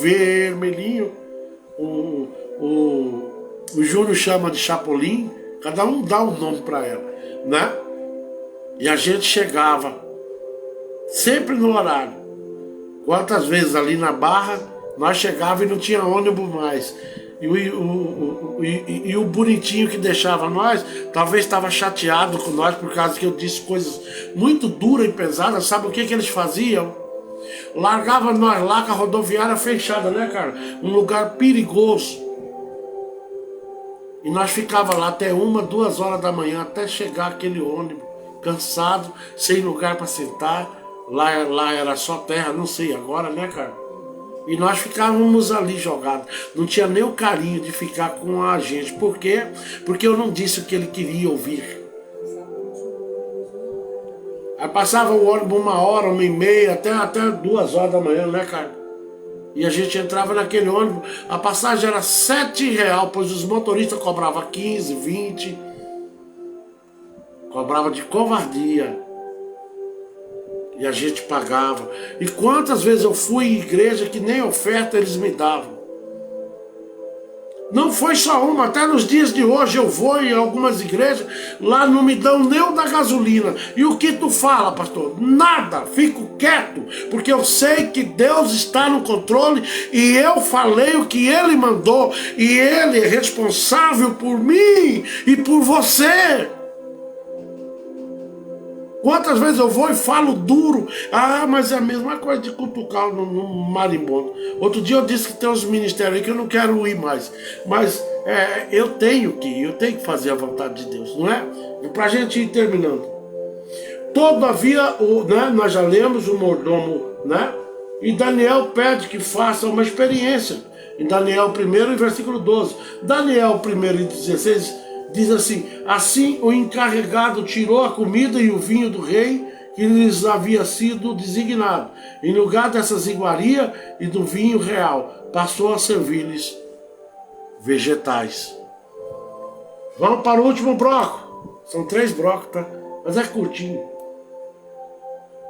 Vermelhinho, o Júnior chama de Chapolin, cada um dá um nome para ela, né? E a gente chegava, sempre no horário. Quantas vezes ali na Barra, nós chegávamos e não tinha ônibus mais. E o bonitinho que deixava nós, talvez estava chateado com nós por causa que eu disse coisas muito duras e pesadas. Sabe o que eles faziam? Largava nós lá com a rodoviária fechada, né, cara? Um lugar perigoso. E nós ficava lá até 1, 2 horas da manhã, até chegar aquele ônibus, cansado, sem lugar para sentar. Lá era só terra, não sei agora, né, cara? E nós ficávamos ali jogados. Não tinha nem o carinho de ficar com a gente. Por quê? Porque eu não disse o que ele queria ouvir. Aí passava o ônibus 1 hora, 1h30, até 2 horas da manhã, né, cara? E a gente entrava naquele ônibus, a passagem era R$7, pois os motoristas cobravam 15, 20. Cobrava de covardia. E a gente pagava. E quantas vezes eu fui em igreja que nem oferta eles me davam. Não foi só uma, até nos dias de hoje eu vou em algumas igrejas, lá não me dão nem o da gasolina. E o que tu fala, pastor? Nada, fico quieto, porque eu sei que Deus está no controle e eu falei o que Ele mandou e Ele é responsável por mim e por você. Quantas vezes eu vou e falo duro? Ah, mas é a mesma coisa de cutucar no marimbondo. Outro dia eu disse que tem uns ministérios aí que eu não quero ir mais. Mas eu tenho que fazer a vontade de Deus, não é? E pra gente ir terminando. Todavia, né, nós já lemos o mordomo, né? E Daniel pede que faça uma experiência. Em Daniel 1, versículo 12. Daniel 1:16... diz assim: assim o encarregado tirou a comida e o vinho do rei que lhes havia sido designado. Em lugar dessas iguarias e do vinho real, passou a servir-lhes vegetais. Vamos para o último bloco. São 3 blocos, tá? Mas é curtinho.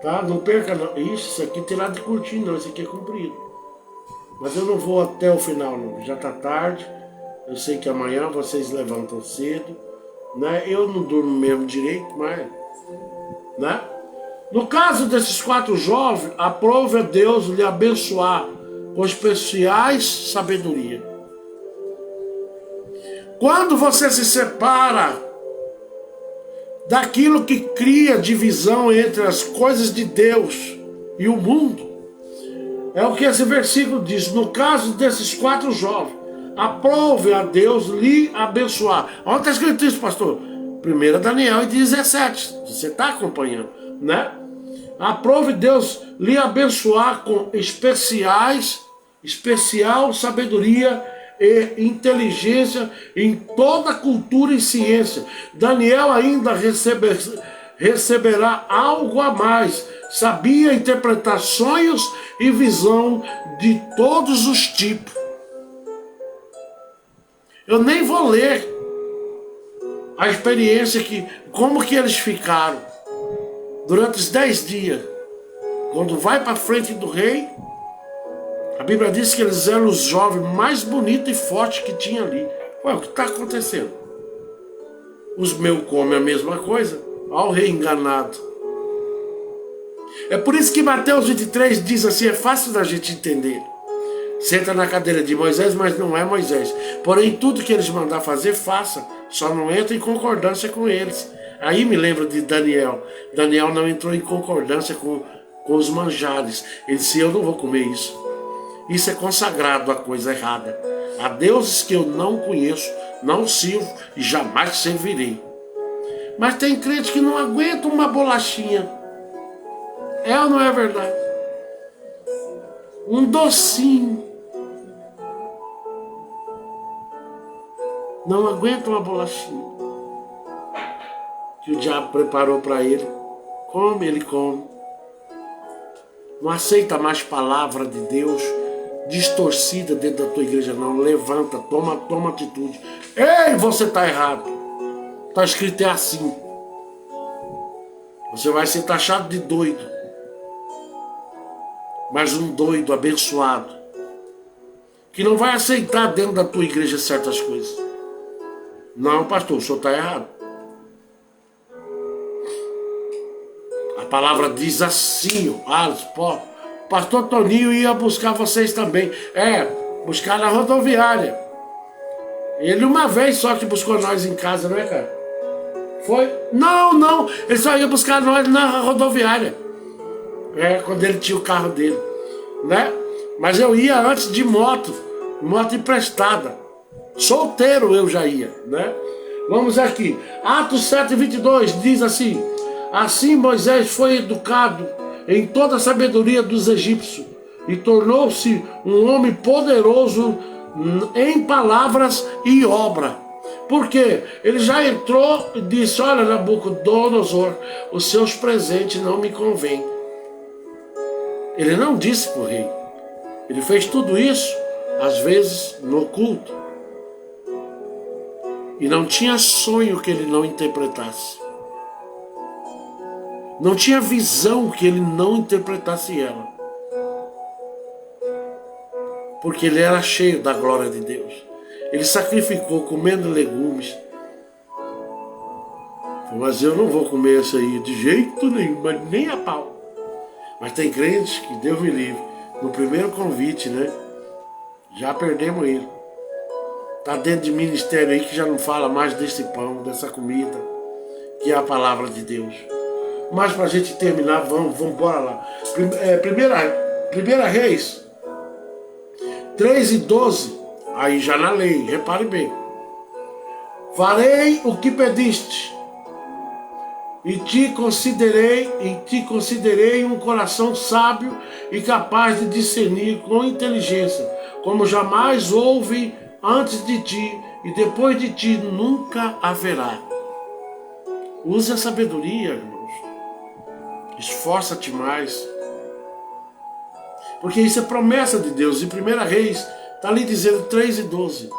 Tá? Não perca não. Isso aqui tem nada de curtinho não, isso aqui é comprido. Mas eu não vou até o final não, já tá tarde. Eu sei que amanhã vocês levantam cedo, né? Eu não durmo mesmo direito, mas... né? No caso desses 4 jovens, aprove a Deus lhe abençoar com especiais sabedoria. Quando você se separa daquilo que cria divisão entre as coisas de Deus e o mundo, é o que esse versículo diz. No caso desses 4 jovens, aprove a Deus lhe abençoar. Onde está escrito isso, pastor? 1 Daniel 17. Você está acompanhando, né? Aprove Deus lhe abençoar com especial sabedoria e inteligência em toda cultura e ciência. Daniel ainda receberá algo a mais. Sabia interpretar sonhos e visão de todos os tipos. Eu nem vou ler a experiência como que eles ficaram durante os 10 dias. Quando vai para frente do rei, a Bíblia diz que eles eram os jovens mais bonitos e fortes que tinha ali. Ué, o que está acontecendo? Os meus comem a mesma coisa. Olha o rei enganado. É por isso que Mateus 23 diz assim, é fácil da gente entender. Senta na cadeira de Moisés, mas não é Moisés. Porém, tudo que eles mandar fazer, faça. Só não entra em concordância com eles. Aí me lembro de Daniel. Daniel não entrou em concordância com os manjares. Ele disse, eu não vou comer isso. Isso é consagrado a coisa errada. A deuses que eu não conheço, não sirvo e jamais servirei. Mas tem crente que não aguenta uma bolachinha. É ou não é verdade? Um docinho. Não aguenta uma bolachinha que o diabo preparou para ele. Come, ele come. Não aceita mais palavra de Deus distorcida dentro da tua igreja, não. Levanta, toma atitude. Ei, você está errado. Está escrito assim. Você vai ser taxado de doido. Mas um doido abençoado, que não vai aceitar dentro da tua igreja certas coisas. Não, pastor, o senhor está errado. A palavra diz assim, o pastor Toninho ia buscar vocês também. Buscar na rodoviária. Ele uma vez só que buscou nós em casa, não é, cara? Foi? Não, ele só ia buscar nós na rodoviária. Quando ele tinha o carro dele, né? Mas eu ia antes de moto emprestada. Solteiro eu já ia, né? Vamos aqui. Atos 7:22 diz assim: assim Moisés foi educado em toda a sabedoria dos egípcios e tornou-se um homem poderoso em palavras e obra. Porque ele já entrou e disse, olha, Nabucodonosor, os seus presentes não me convêm. Ele não disse para o rei. Ele fez tudo isso, às vezes, no oculto. E não tinha sonho que ele não interpretasse. Não tinha visão que ele não interpretasse ela. Porque ele era cheio da glória de Deus. Ele sacrificou comendo legumes. Mas eu não vou comer isso aí de jeito nenhum, mas nem a pau. Mas tem crentes que Deus me livre. No primeiro convite, né? Já perdemos ele. Está dentro de ministério aí que já não fala mais desse pão, dessa comida, que é a palavra de Deus. Mas para a gente terminar, vamos embora lá. Primeira Reis 3:12. Aí já na lei, repare bem. Farei o que pediste, e te considerei um coração sábio e capaz de discernir com inteligência, como jamais houve antes de ti, e depois de ti nunca haverá. Use a sabedoria, irmãos. Esforça-te mais. Porque isso é promessa de Deus. Em 1 Reis, está ali dizendo 3:12.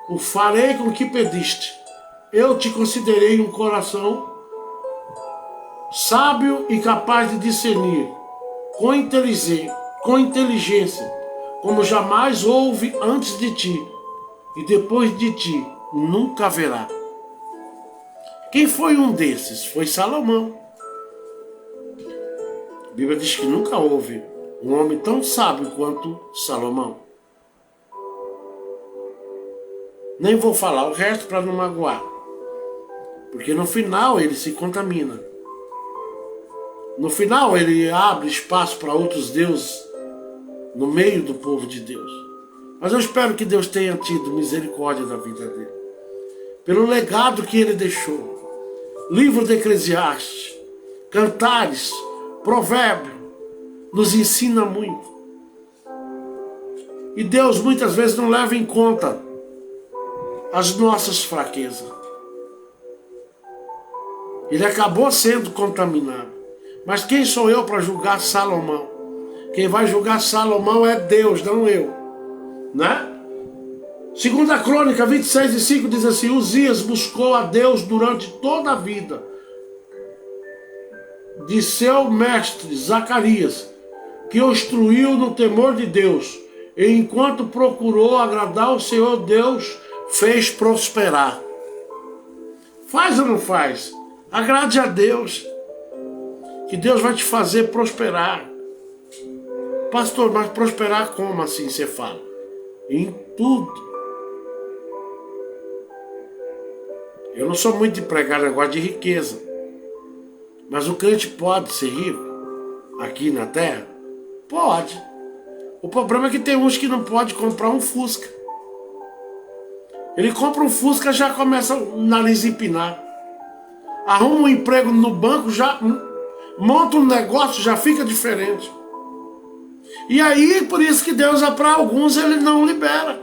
O farei com o que pediste. Eu te considerei um coração sábio e capaz de discernir, com inteligência, como jamais houve antes de ti, e depois de ti nunca haverá. Quem foi um desses? Foi Salomão. A Bíblia diz que nunca houve um homem tão sábio quanto Salomão. Nem vou falar o resto para não magoar, porque no final ele se contamina. No final ele abre espaço para outros deuses no meio do povo de Deus. Mas eu espero que Deus tenha tido misericórdia da vida dele, pelo legado que ele deixou. Livro de Eclesiastes, Cantares, Provérbio, nos ensina muito. E Deus muitas vezes não leva em conta as nossas fraquezas. Ele acabou sendo contaminado. Mas quem sou eu para julgar Salomão? Quem vai julgar Salomão é Deus, não eu. Né? Segunda Crônica 26:5 diz assim: Uzias buscou a Deus durante toda a vida de seu mestre Zacarias, que o instruiu no temor de Deus, e enquanto procurou agradar o Senhor Deus, fez prosperar. Faz ou não faz? Agrade a Deus, que Deus vai te fazer prosperar. Pastor, mas prosperar como assim você fala? Em tudo. Eu não sou muito de pregar negócio de riqueza. Mas o crente pode ser rico aqui na terra? Pode. O problema é que tem uns que não pode comprar um Fusca. Ele compra um Fusca, já começa o nariz a empinar. Arruma um emprego no banco, já monta um negócio, já fica diferente. E aí, por isso que Deus, para alguns, Ele não libera.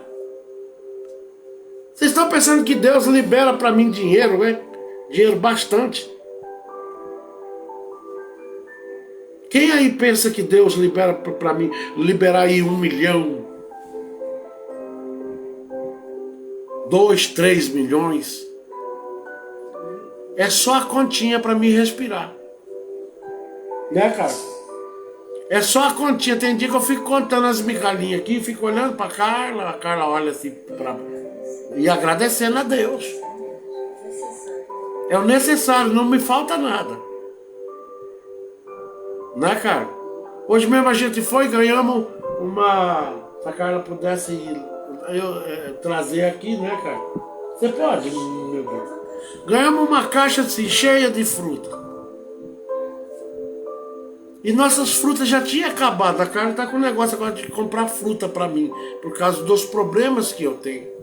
Vocês estão pensando que Deus libera para mim dinheiro, né? Dinheiro bastante. Quem aí pensa que Deus libera para mim, liberar aí 1 milhão, 2, 3 milhões? É só a continha para me respirar. Né, cara? É só a continha. Tem dia que eu fico contando as migalhinhas aqui, fico olhando para Carla, a Carla olha assim e agradecendo a Deus. É o necessário, não me falta nada. Né, cara? Hoje mesmo a gente foi e ganhamos uma... Se a Carla pudesse trazer aqui, né, cara? Você pode, meu Deus. Ganhamos uma caixa assim, cheia de fruta. E nossas frutas já tinham acabado. A Carla tá com o negócio agora de comprar fruta pra mim, por causa dos problemas que eu tenho.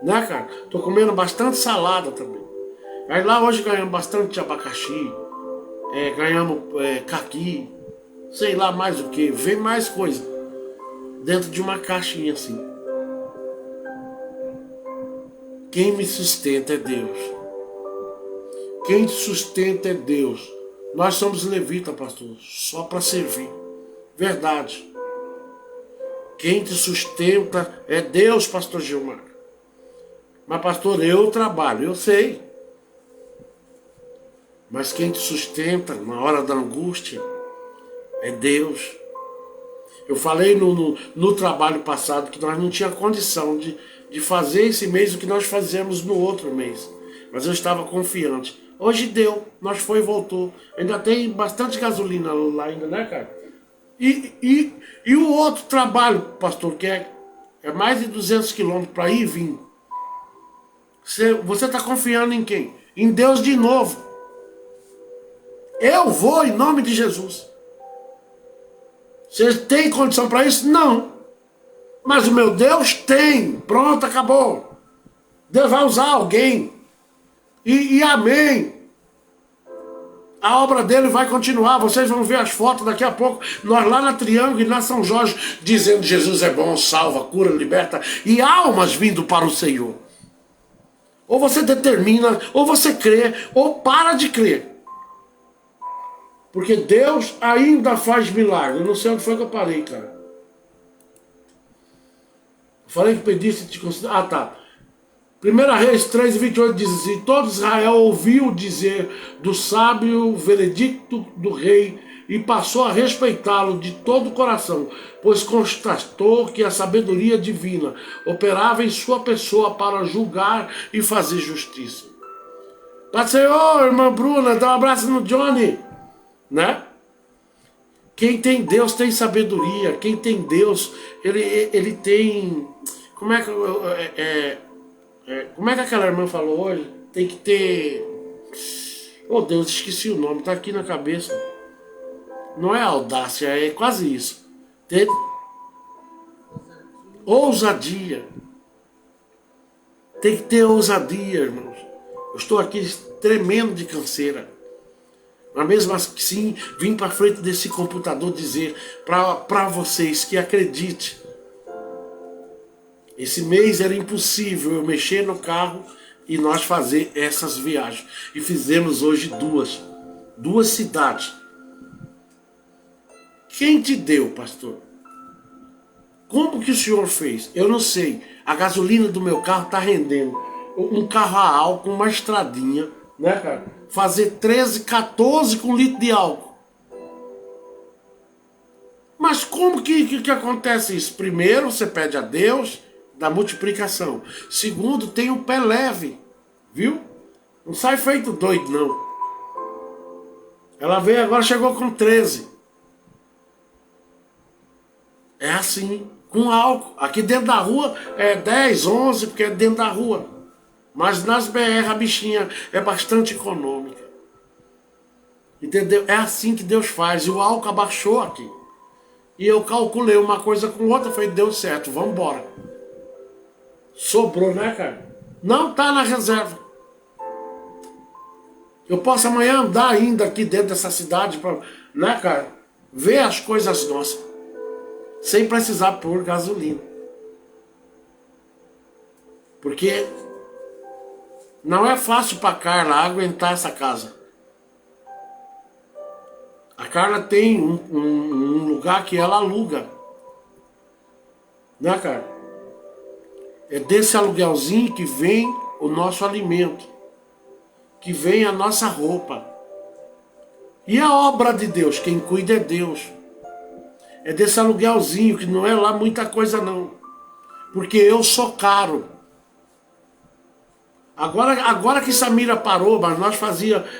Né, cara? Tô comendo bastante salada também. Aí lá hoje ganhamos bastante abacaxi. Ganhamos caqui, sei lá mais o que, vem mais coisa dentro de uma caixinha assim. Quem me sustenta é Deus. Quem te sustenta é Deus. Nós somos levitas, pastor, só para servir. Verdade. Quem te sustenta é Deus, pastor Gilmar. Mas, pastor, eu trabalho, eu sei. Mas quem te sustenta na hora da angústia é Deus. Eu falei no trabalho passado que nós não tínhamos condição de fazer esse mês o que nós fazemos no outro mês. Mas eu estava confiante. Hoje deu, nós foi e voltou. Ainda tem bastante gasolina lá ainda, né, cara? E o outro trabalho, pastor, que é mais de 200 quilômetros para ir e vir. Você está confiando em quem? Em Deus de novo. Eu vou em nome de Jesus. Você tem condição para isso? Não. Mas o meu Deus tem. Pronto, acabou. Deus vai usar alguém. E amém. A obra dele vai continuar. Vocês vão ver as fotos daqui a pouco. Nós lá na Triângulo e na São Jorge, dizendo Jesus é bom, salva, cura, liberta. E almas vindo para o Senhor. Ou você determina, ou você crê, ou para de crer. Porque Deus ainda faz milagre. Eu não sei onde foi que eu parei, cara. Eu falei que pedisse te considerar. Ah, tá. 1 Reis 3:28 diz assim: todo Israel ouviu dizer do sábio veredicto do rei e passou a respeitá-lo de todo o coração, pois constatou que a sabedoria divina operava em sua pessoa para julgar e fazer justiça. Pai Senhor, irmã Bruna, dá um abraço no Johnny. Né? Quem tem Deus tem sabedoria. Quem tem Deus, ele tem... Como é que aquela irmã falou hoje? Tem que ter... Oh Deus, esqueci o nome, tá aqui na cabeça. Não é audácia, é quase isso. Ter ousadia. Tem que ter ousadia, irmãos. Eu estou aqui tremendo de canseira. Mas mesmo assim, vim para frente desse computador dizer para vocês que acredite. Esse mês era impossível eu mexer no carro e nós fazer essas viagens. E fizemos hoje duas cidades. Quem te deu, pastor? Como que o senhor fez? Eu não sei. A gasolina do meu carro está rendendo. Um carro a álcool, uma estradinha, né, cara? Fazer 13, 14 com litro de álcool. Mas como que acontece isso? Primeiro, você pede a Deus da multiplicação. Segundo, tem o pé leve, viu? Não sai feito doido, não. Ela veio agora, chegou com 13. É assim, com álcool. Aqui dentro da rua é 10, 11, porque é dentro da rua. Mas nas BR a bichinha é bastante econômica. Entendeu? É assim que Deus faz. E o álcool abaixou aqui. E eu calculei uma coisa com outra. Falei, deu certo, vamos embora. Sobrou, né, cara? Não tá na reserva. Eu posso amanhã andar ainda aqui dentro dessa cidade pra, né, cara? Ver as coisas nossas. Sem precisar pôr gasolina. Porque não é fácil pra Carla aguentar essa casa. A Carla tem um lugar que ela aluga. Né, cara? É desse aluguelzinho que vem o nosso alimento. Que vem a nossa roupa. E a obra de Deus, quem cuida é Deus. É desse aluguelzinho, que não é lá muita coisa não. Porque eu sou caro. Agora que Samira parou, mas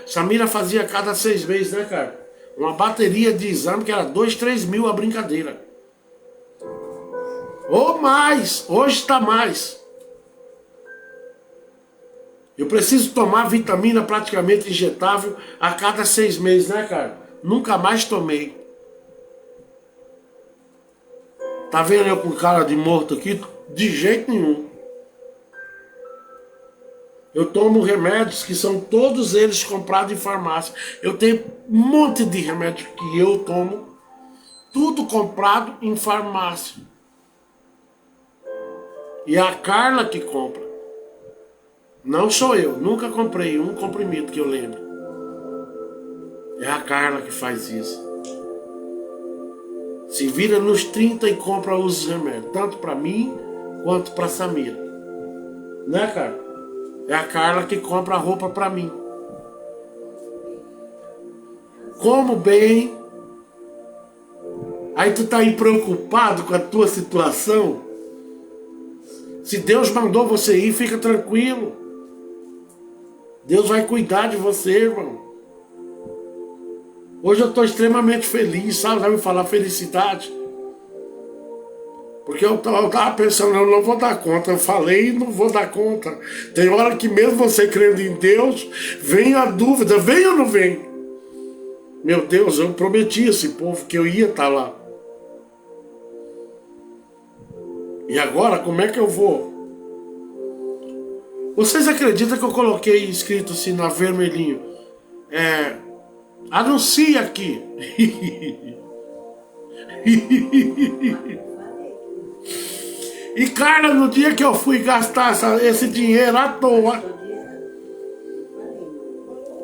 Samira fazia cada 6 meses, né, cara? Uma bateria de exame que era 2, 3 mil a brincadeira. Ou mais, hoje está mais. Eu preciso tomar vitamina praticamente injetável a cada 6 meses, né, cara? Nunca mais tomei. Tá vendo eu com cara de morto aqui? De jeito nenhum. Eu tomo remédios que são todos eles comprados em farmácia. Eu tenho um monte de remédio que eu tomo. Tudo comprado em farmácia. E é a Carla que compra. Não sou eu. Nunca comprei um comprimido que eu lembro. É a Carla que faz isso. Se vira nos 30 e compra os remédios. Tanto para mim quanto para Samira. Né, cara? É a Carla que compra a roupa pra mim. Como bem. Aí tu tá aí preocupado com a tua situação. Se Deus mandou você ir, fica tranquilo. Deus vai cuidar de você, irmão. Hoje eu tô extremamente feliz, sabe? Vai me falar felicidade. Porque eu tava pensando, eu não vou dar conta. Eu falei e não vou dar conta. Tem hora que mesmo você crendo em Deus, vem a dúvida, vem ou não vem? Meu Deus, eu prometi a esse povo que eu ia estar lá. E agora, como é que eu vou? Vocês acreditam que eu coloquei escrito assim na vermelhinho? Anuncia aqui. E Carla, no dia que eu fui gastar esse dinheiro à toa,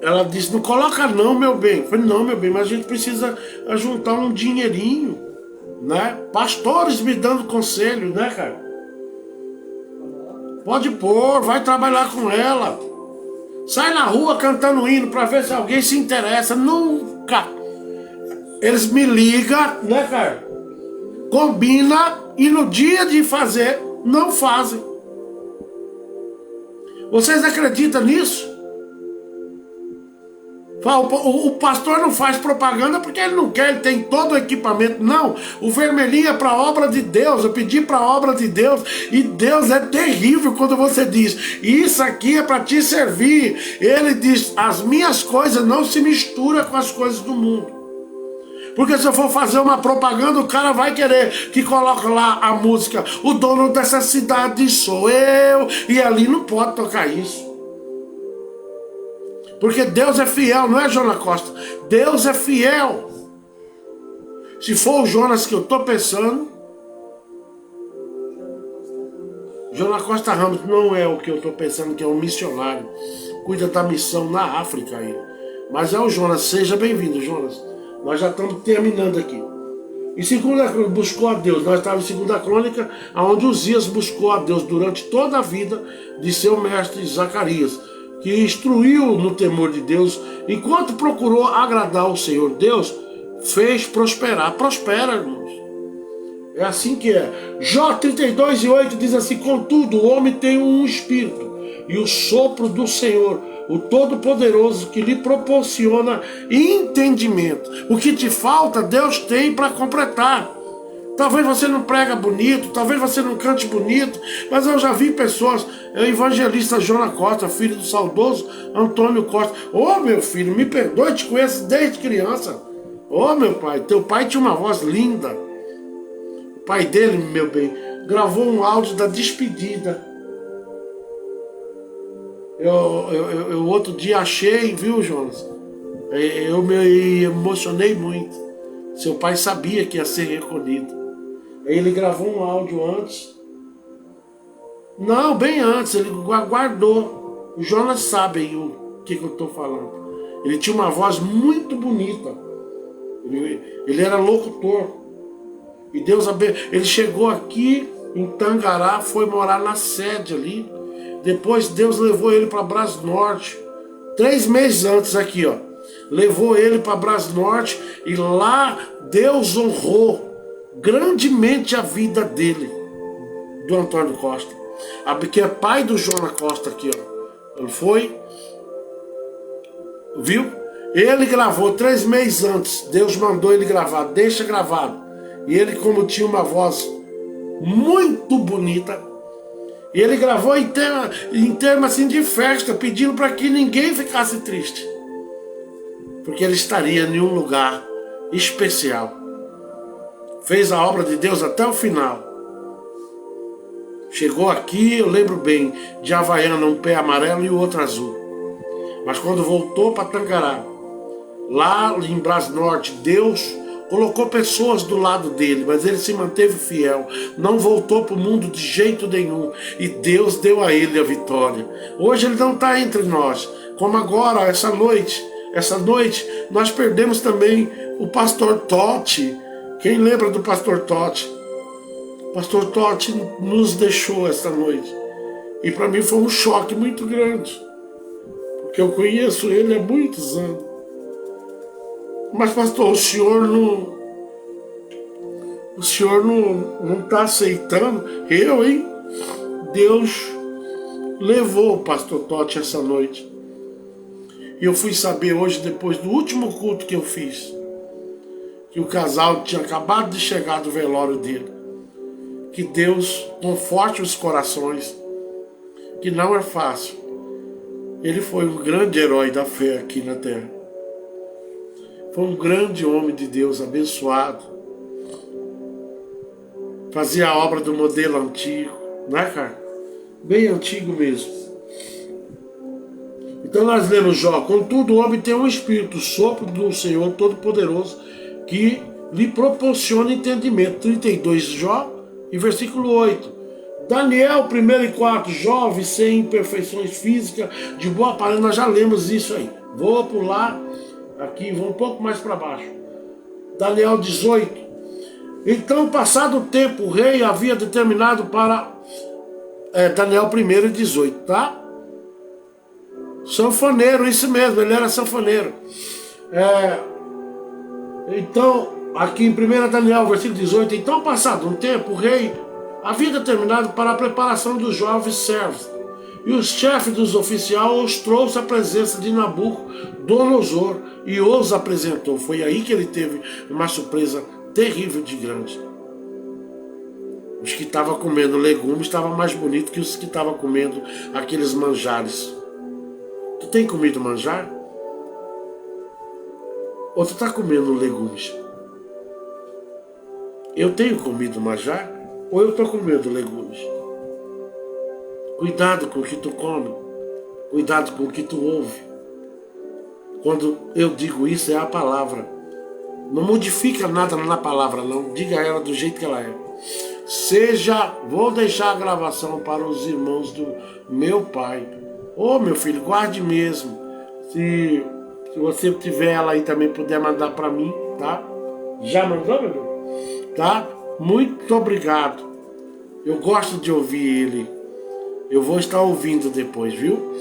ela disse, não coloca não, meu bem. Eu falei, não, meu bem, mas a gente precisa juntar um dinheirinho, né? Pastores me dando conselho, né, cara? Pode pôr, vai trabalhar com ela. Sai na rua cantando hino pra ver se alguém se interessa. Nunca. Eles me ligam, né, cara? Combina e no dia de fazer, não fazem. Vocês acreditam nisso? O pastor não faz propaganda porque ele não quer, ele tem todo o equipamento. Não, o vermelhinho é para a obra de Deus. Eu pedi para a obra de Deus. E Deus é terrível quando você diz, isso aqui é para te servir. Ele diz, as minhas coisas não se misturam com as coisas do mundo. Porque se eu for fazer uma propaganda, o cara vai querer que coloque lá a música, o dono dessa cidade sou eu. E ali não pode tocar isso. Porque Deus é fiel, não é Jonas Costa. Deus é fiel. Se for o Jonas que eu estou pensando, Jonas Costa Ramos não é o que eu estou pensando, que é um missionário. Cuida da missão na África aí. Mas é o Jonas, seja bem-vindo, Jonas. Nós já estamos terminando aqui. Em 2 Crônica, buscou a Deus. Nós estávamos em 2 Crônica, onde Uzias buscou a Deus durante toda a vida de seu mestre Zacarias, que instruiu no temor de Deus, enquanto procurou agradar ao Senhor Deus, fez prosperar. Prospera, irmãos. É assim que é. Jó 32:8 diz assim, contudo, o homem tem um espírito, e o sopro do Senhor, o Todo-Poderoso, que lhe proporciona entendimento. O que te falta, Deus tem para completar. Talvez você não prega bonito, talvez você não cante bonito, mas eu já vi pessoas, o evangelista Jonas Costa, filho do saudoso Antônio Costa. Ô meu filho, me perdoe, eu te conheço desde criança. Ô meu pai, teu pai tinha uma voz linda. O pai dele, meu bem, gravou um áudio da despedida. Eu outro dia achei, viu, Jonas? Eu me emocionei muito. Seu pai sabia que ia ser recolhido. Ele gravou um áudio antes. Não, bem antes, ele guardou. O Jonas sabe aí o que eu estou falando. Ele tinha uma voz muito bonita. Ele era locutor. E Deus abençoe. Ele chegou aqui em Tangará, foi morar na sede ali. Depois Deus levou ele para Brasnorte. 3 meses antes aqui, ó. Levou ele para Brasnorte e lá Deus honrou grandemente a vida dele, do Antônio Costa. Que é pai do Jonas Costa aqui, ó. Ele foi, viu? Ele gravou 3 meses antes. Deus mandou ele gravar, deixa gravado. E ele, como tinha uma voz muito bonita, e ele gravou em termos assim de festa, pedindo para que ninguém ficasse triste, porque ele estaria em um lugar especial. Fez a obra de Deus até o final. Chegou aqui, eu lembro bem, de Havaiana, um pé amarelo e o outro azul. Mas quando voltou para Tangará, lá em Brasnorte, Deus colocou pessoas do lado dele, mas ele se manteve fiel, não voltou para o mundo de jeito nenhum, e Deus deu a ele a vitória. Hoje ele não está entre nós, como agora, essa noite nós perdemos também o pastor Totti. Quem lembra do pastor Totti? O pastor Totti nos deixou esta noite, e para mim foi um choque muito grande, porque eu conheço ele há muitos anos. Mas pastor, o senhor não está aceitando? Eu, hein? Deus levou o pastor Totti essa noite. E eu fui saber hoje, depois do último culto que eu fiz, que o casal tinha acabado de chegar do velório dele. Que Deus conforte os corações, que não é fácil. Ele foi um grande herói da fé aqui na terra. Foi um grande homem de Deus, abençoado. Fazia a obra do modelo antigo, né, cara? Bem antigo mesmo. Então nós lemos Jó: contudo o homem tem um espírito, sopro do Senhor Todo-Poderoso, que lhe proporciona entendimento. 32 Jó e versículo 8. Daniel 1 e 4, jovem, sem imperfeições físicas, de boa aparência. Nós já lemos isso aí. Vou pular aqui, vou um pouco mais para baixo. Daniel 18. Então, passado o tempo, o rei havia determinado para Daniel 1 e 18, tá? Sanfoneiro, isso mesmo, ele era sanfoneiro. Então, aqui em 1 Daniel, versículo 18, então, passado um tempo, o rei havia determinado para a preparação dos jovens servos, e os chefes dos oficiais os trouxe à presença de Nabucodonosor e os apresentou. Foi aí que ele teve uma surpresa terrível de grande. Os que estavam comendo legumes estavam mais bonitos que os que estavam comendo aqueles manjares. Tu tem comido manjar? Ou tu está comendo legumes? Eu tenho comido manjar ou eu estou comendo legumes? Cuidado com o que tu come. Cuidado com o que tu ouve. Quando eu digo isso, é a palavra. Não modifica nada na palavra, não. Diga ela do jeito que ela é. Vou deixar a gravação para os irmãos do meu pai. Ô meu filho, guarde mesmo. Se você tiver ela aí também, puder mandar para mim, tá? Já mandou, meu irmão? Tá? Muito obrigado. Eu gosto de ouvir ele. Eu vou estar ouvindo depois, viu?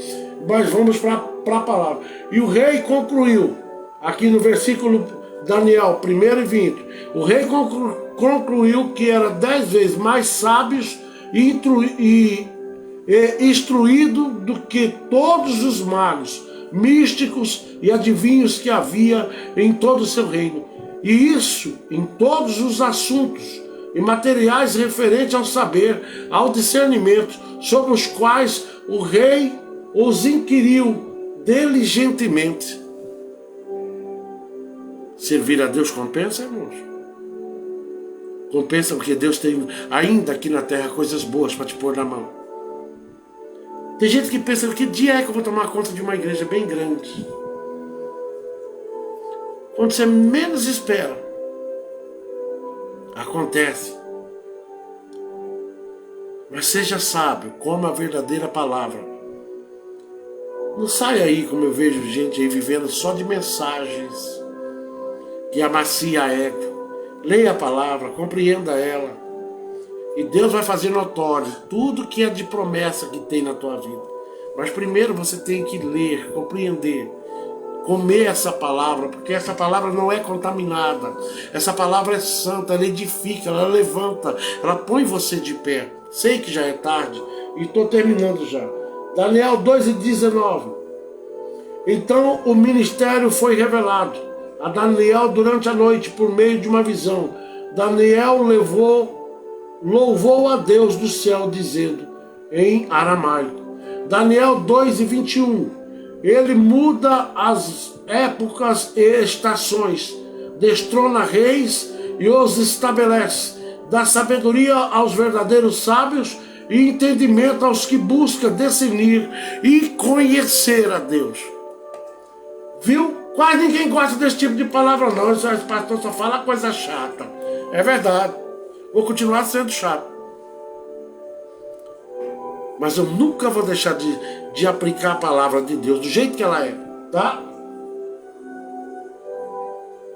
Mas vamos para a palavra. E o rei concluiu, aqui no versículo Daniel 1 e 20, o rei concluiu que era 10 vezes mais sábios e instruído do que todos os magos, místicos e adivinhos que havia em todo o seu reino. E isso em todos os assuntos e materiais referentes ao saber, ao discernimento, sobre os quais o rei os inquiriu diligentemente. Servir a Deus compensa, irmãos? Compensa porque Deus tem ainda aqui na terra coisas boas para te pôr na mão. Tem gente que pensa, que dia é que eu vou tomar conta de uma igreja bem grande? Quando você menos espera, acontece. Mas seja sábio, como a verdadeira palavra. Não saia aí, como eu vejo gente aí vivendo só de mensagens que amacia a ego. Leia a palavra, compreenda ela. E Deus vai fazer notório tudo que é de promessa que tem na tua vida. Mas primeiro você tem que ler, compreender, comer essa palavra, porque essa palavra não é contaminada. Essa palavra é santa, ela edifica, ela levanta, ela põe você de pé. Sei que já é tarde e estou terminando já. Daniel 2:19. Então o ministério foi revelado a Daniel durante a noite por meio de uma visão. Daniel louvou a Deus do céu, dizendo em aramaico. Daniel 2:21. Ele muda as épocas e estações, destrona reis e os estabelece, dá sabedoria aos verdadeiros sábios e entendimento aos que buscam discernir e conhecer a Deus. Viu? Quase ninguém gosta desse tipo de palavra não, esse pastor só fala coisa chata. É verdade, vou continuar sendo chato. Mas eu nunca vou deixar de aplicar a palavra de Deus do jeito que ela é, tá?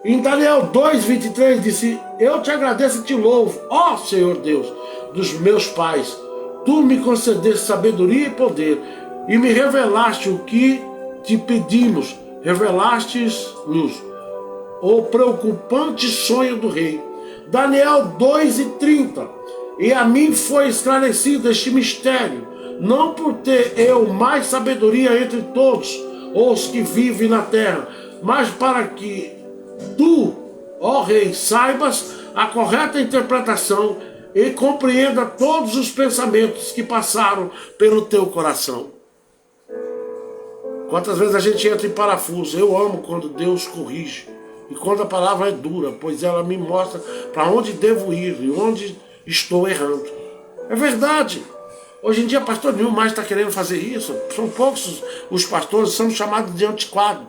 Em Daniel 2:23 disse: eu te agradeço e te louvo, ó Senhor Deus dos meus pais. Tu me concedeste sabedoria e poder, e me revelaste o que te pedimos. Revelastes-nos o preocupante sonho do rei. Daniel 2:30. E a mim foi esclarecido este mistério, não por ter eu mais sabedoria entre todos os que vivem na terra, mas para que tu, ó rei, saibas a correta interpretação e compreenda todos os pensamentos que passaram pelo teu coração. Quantas vezes a gente entra em parafuso? Eu amo quando Deus corrige e quando a palavra é dura, pois ela me mostra para onde devo ir e onde estou errando. É verdade. Hoje em dia pastor nenhum mais está querendo fazer isso. São poucos os pastores, são chamados de antiquado,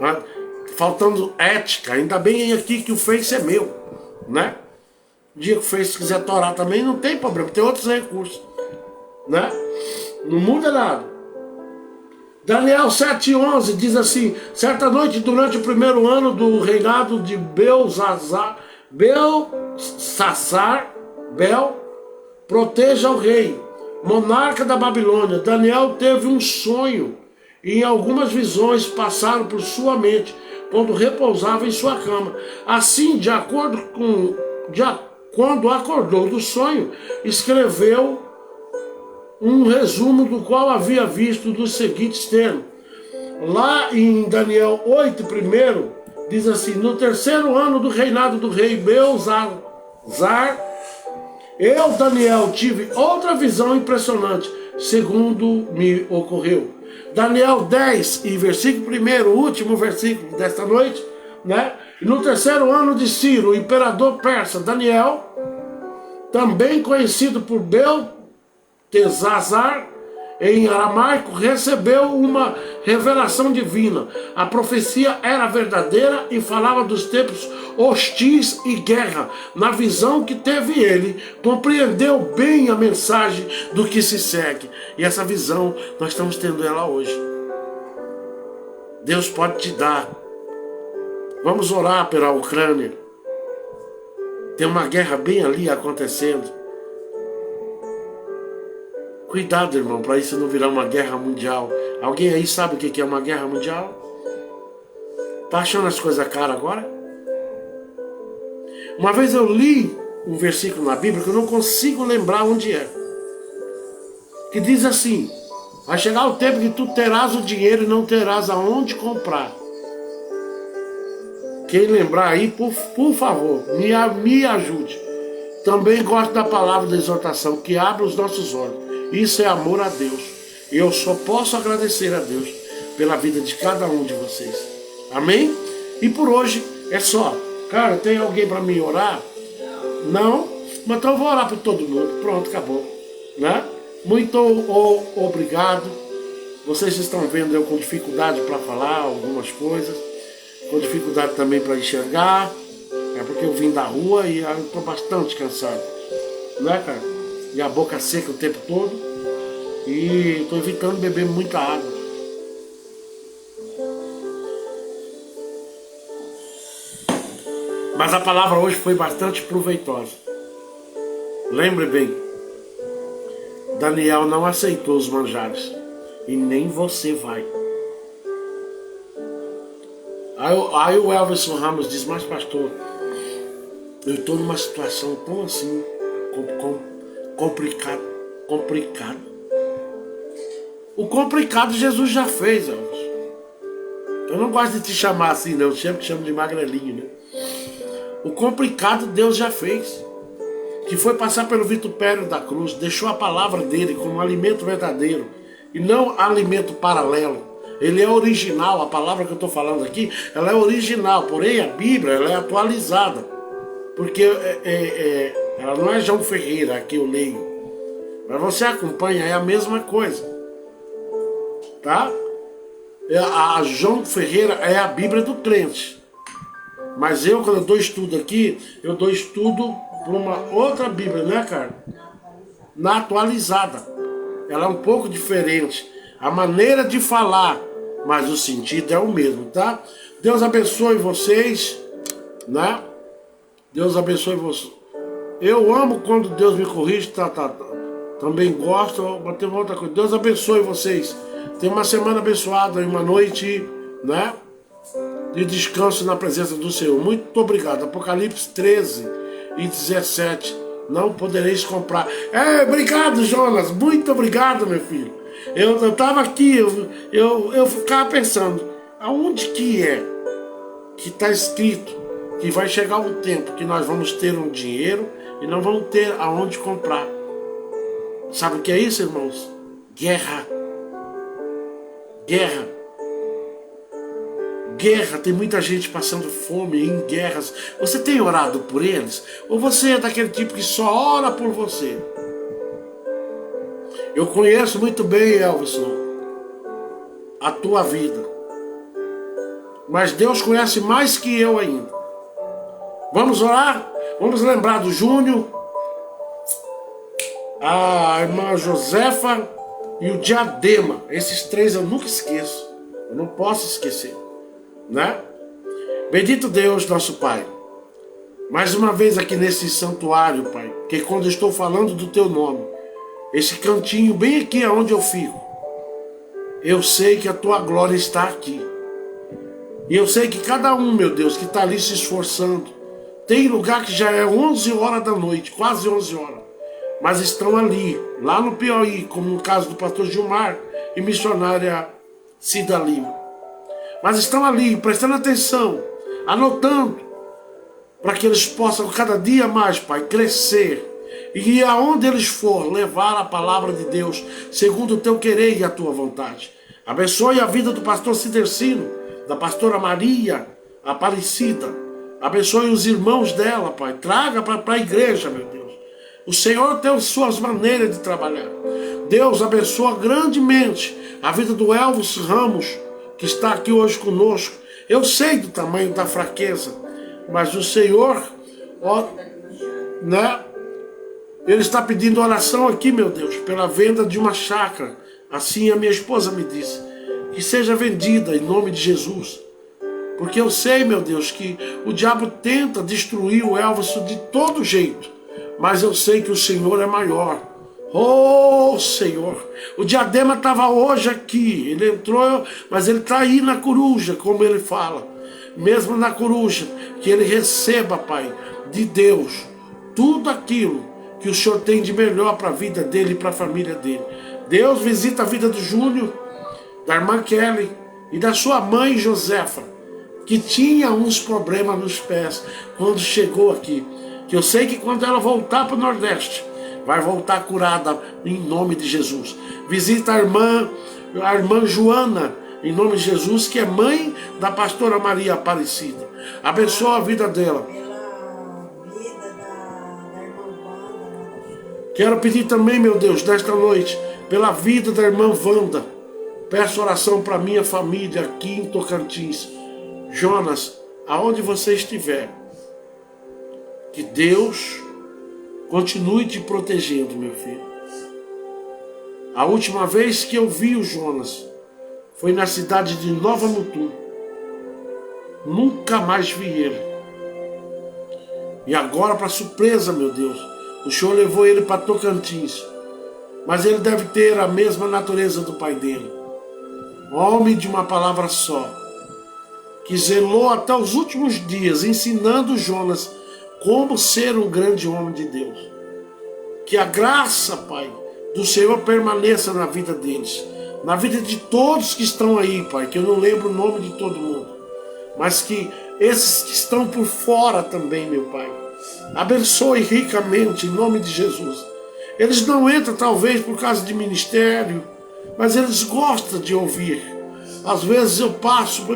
né? Faltando ética. Ainda bem aqui que o Face é meu, né? O dia que o Face quiser torar também não tem problema, tem outros recursos, né? Não muda nada. Daniel 7:11 diz assim: certa noite, durante o primeiro ano do reinado de Belsassar, proteja o rei, monarca da Babilônia, Daniel teve um sonho e em algumas visões passaram por sua mente quando repousava em sua cama. Assim, quando acordou do sonho, escreveu um resumo do qual havia visto dos seguintes termos. Lá em Daniel 8, primeiro, diz assim: no terceiro ano do reinado do rei Belsassar, eu, Daniel, tive outra visão impressionante, segundo me ocorreu. Daniel 10, e versículo 1, o último versículo desta noite, né? No terceiro ano de Ciro, o imperador persa, Daniel, também conhecido por Beltesazar, em aramaico, recebeu uma revelação divina. A profecia era verdadeira e falava dos tempos hostis e guerra. Na visão que teve ele, compreendeu bem a mensagem do que se segue. E essa visão, nós estamos tendo ela hoje. Deus pode te dar. Vamos orar pela Ucrânia. Tem uma guerra bem ali acontecendo. Cuidado, irmão, para isso não virar uma guerra mundial. Alguém aí sabe o que é uma guerra mundial? Tá achando as coisas caras agora? Uma vez eu li um versículo na Bíblia que eu não consigo lembrar onde é. Que diz assim: vai chegar o tempo que tu terás o dinheiro e não terás aonde comprar. Quem lembrar aí, por favor, me ajude. Também gosto da palavra da exortação, que abre os nossos olhos. Isso é amor a Deus. E eu só posso agradecer a Deus pela vida de cada um de vocês. Amém? E por hoje é só. Cara, tem alguém para me orar? Não? Mas então eu vou orar por todo mundo. Pronto, acabou. Né? Muito obrigado. Vocês estão vendo eu com dificuldade para falar algumas coisas. Com dificuldade também para enxergar. É porque eu vim da rua e eu estou bastante cansado. Né, cara? E a boca seca o tempo todo. E estou evitando beber muita água. Mas a palavra hoje foi bastante proveitosa. Lembre bem, Daniel não aceitou os manjares. E nem você vai. Aí o Elvis Ramos diz, mas pastor, eu estou numa situação tão assim, complicada. O complicado Jesus já fez, Elvis. Eu não gosto de te chamar assim, não. Eu sempre te chamo de magrelinho, né? O complicado Deus já fez. Que foi passar pelo vitupério da cruz, deixou a palavra dele como alimento verdadeiro e não alimento paralelo. Ele é original, a palavra que eu estou falando aqui, ela é original, porém a Bíblia ela é atualizada. Porque ela não é João Ferreira, aqui eu leio. Mas você acompanha, é a mesma coisa. Tá? A João Ferreira é a Bíblia do crente. Mas eu, quando eu dou estudo aqui, eu dou estudo por uma outra Bíblia, né, cara? Na atualizada. Ela é um pouco diferente. A maneira de falar, mas o sentido é o mesmo, tá? Deus abençoe vocês, né? Deus abençoe vocês. Eu amo quando Deus me corrige, também gosto, mas tem uma outra coisa. Deus abençoe vocês. Tenha uma semana abençoada e uma noite, né? De descanso na presença do Senhor. Muito obrigado. Apocalipse 13 e 17. Não podereis comprar. Obrigado, Jonas. Muito obrigado, meu filho. Eu estava aqui, eu ficava pensando, aonde que é que está escrito que vai chegar um tempo que nós vamos ter um dinheiro e não vamos ter aonde comprar. Sabe o que é isso, irmãos? Guerra. Guerra. Guerra, tem muita gente passando fome em guerras. Você tem orado por eles? Ou você é daquele tipo que só ora por você? Eu conheço muito bem, Elvis, a tua vida. Mas Deus conhece mais que eu ainda. Vamos orar? Vamos lembrar do Júnior, a irmã Josefa e o Diadema. Esses três eu nunca esqueço. Eu não posso esquecer. Né? Bendito Deus, nosso Pai. Mais uma vez aqui nesse santuário, Pai. Que quando eu estou falando do Teu nome, esse cantinho bem aqui onde eu fico, eu sei que a Tua glória está aqui. E eu sei que cada um, meu Deus, que está ali se esforçando, tem lugar que já é 11 horas da noite, quase 11 horas, mas estão ali, lá no Piauí, como no caso do pastor Gilmar e missionária Cida Lima. Mas estão ali, prestando atenção, anotando, para que eles possam cada dia mais, Pai, crescer. E aonde eles for, levar a palavra de Deus, segundo o Teu querer e a Tua vontade. Abençoe a vida do pastor Cidercino, da pastora Maria Aparecida. Abençoe os irmãos dela, Pai. Traga para a igreja, meu Deus. O Senhor tem as suas maneiras de trabalhar. Deus abençoa grandemente a vida do Elvis Ramos, que está aqui hoje conosco. Eu sei do tamanho da fraqueza, mas o Senhor, né? Ele está pedindo oração aqui, meu Deus, pela venda de uma chácara. Assim a minha esposa me disse, que seja vendida em nome de Jesus. Porque eu sei, meu Deus, que o diabo tenta destruir o Elvis de todo jeito, mas eu sei que o Senhor é maior. Oh, Senhor, o Diadema estava hoje aqui, ele entrou, mas ele está aí na coruja, como ele fala. Mesmo na coruja, que ele receba, Pai, de Deus, tudo aquilo que o Senhor tem de melhor para a vida dele e para a família dele. Deus visita a vida do Júnior, da irmã Kelly e da sua mãe Josefa, que tinha uns problemas nos pés quando chegou aqui. que eu sei que quando ela voltar para o Nordeste, vai voltar curada em nome de Jesus. Visita a irmã Joana, em nome de Jesus, que é mãe da pastora Maria Aparecida. Abençoa a vida dela. Pela vida da irmã Wanda. Quero pedir também, meu Deus, nesta noite, pela vida da irmã Wanda. Peço oração para minha família aqui em Tocantins. Jonas, aonde você estiver, que Deus continue te protegendo, meu filho. A última vez que eu vi o Jonas foi na cidade de Nova Mutum. Nunca mais vi ele. E agora, para surpresa, meu Deus, o Senhor levou ele para Tocantins. Mas ele deve ter a mesma natureza do pai dele. Homem de uma palavra só, que zelou até os últimos dias, ensinando Jonas como ser um grande homem de Deus. Que a graça, Pai, do Senhor permaneça na vida deles, na vida de todos que estão aí, Pai, que eu não lembro o nome de todo mundo, mas que esses que estão por fora também, meu Pai, abençoe ricamente em nome de Jesus. Eles não entram talvez por causa de ministério, mas eles gostam de ouvir. Às vezes eu passo,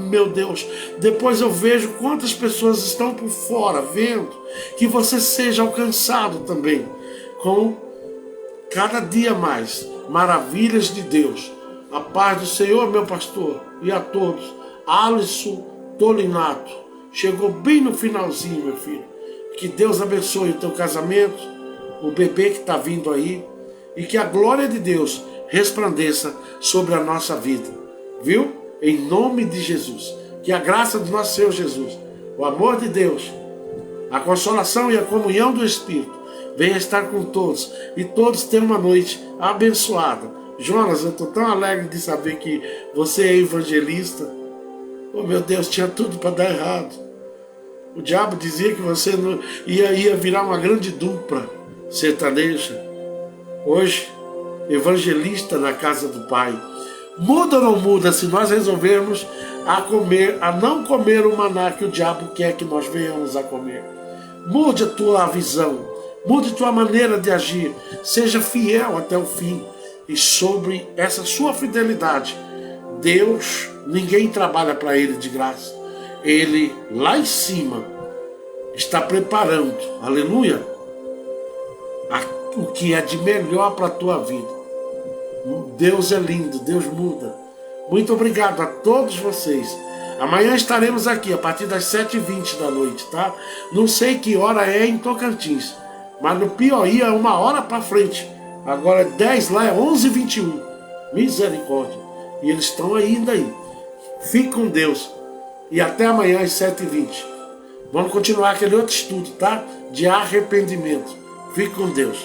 meu Deus, depois eu vejo quantas pessoas estão por fora vendo, que você seja alcançado também com cada dia mais maravilhas de Deus. A paz do Senhor, meu pastor, e a todos. Alisson Tolinato chegou bem no finalzinho, meu filho. Que Deus abençoe o teu casamento, o bebê que está vindo aí, e que a glória de Deus resplandeça sobre a nossa vida, viu? Em nome de Jesus, que a graça do nosso Senhor Jesus, o amor de Deus, a consolação e a comunhão do Espírito venha estar com todos, e todos tenham uma noite abençoada. Jonas, eu estou tão alegre de saber que você é evangelista. Oh meu Deus, tinha tudo para dar errado. O diabo dizia que você não ia virar uma grande dupla sertaneja. Hoje, evangelista na casa do Pai. Muda ou não muda se nós resolvermos a não comer o maná que o diabo quer que nós venhamos a comer? Mude a tua visão, mude a tua maneira de agir, seja fiel até o fim. E sobre essa sua fidelidade, Deus, ninguém trabalha para Ele de graça. Ele lá em cima está preparando, aleluia, o que é de melhor para a tua vida. Deus é lindo, Deus muda. Muito obrigado a todos vocês. Amanhã estaremos aqui a partir das 7h20 da noite, tá? Não sei que hora é em Tocantins, mas no Piauí é 1 hora para frente. Agora 10 lá é 11h21. Misericórdia. E eles estão ainda aí. Fique com Deus. E até amanhã às 7h20. Vamos continuar aquele outro estudo, tá? De arrependimento. Fique com Deus.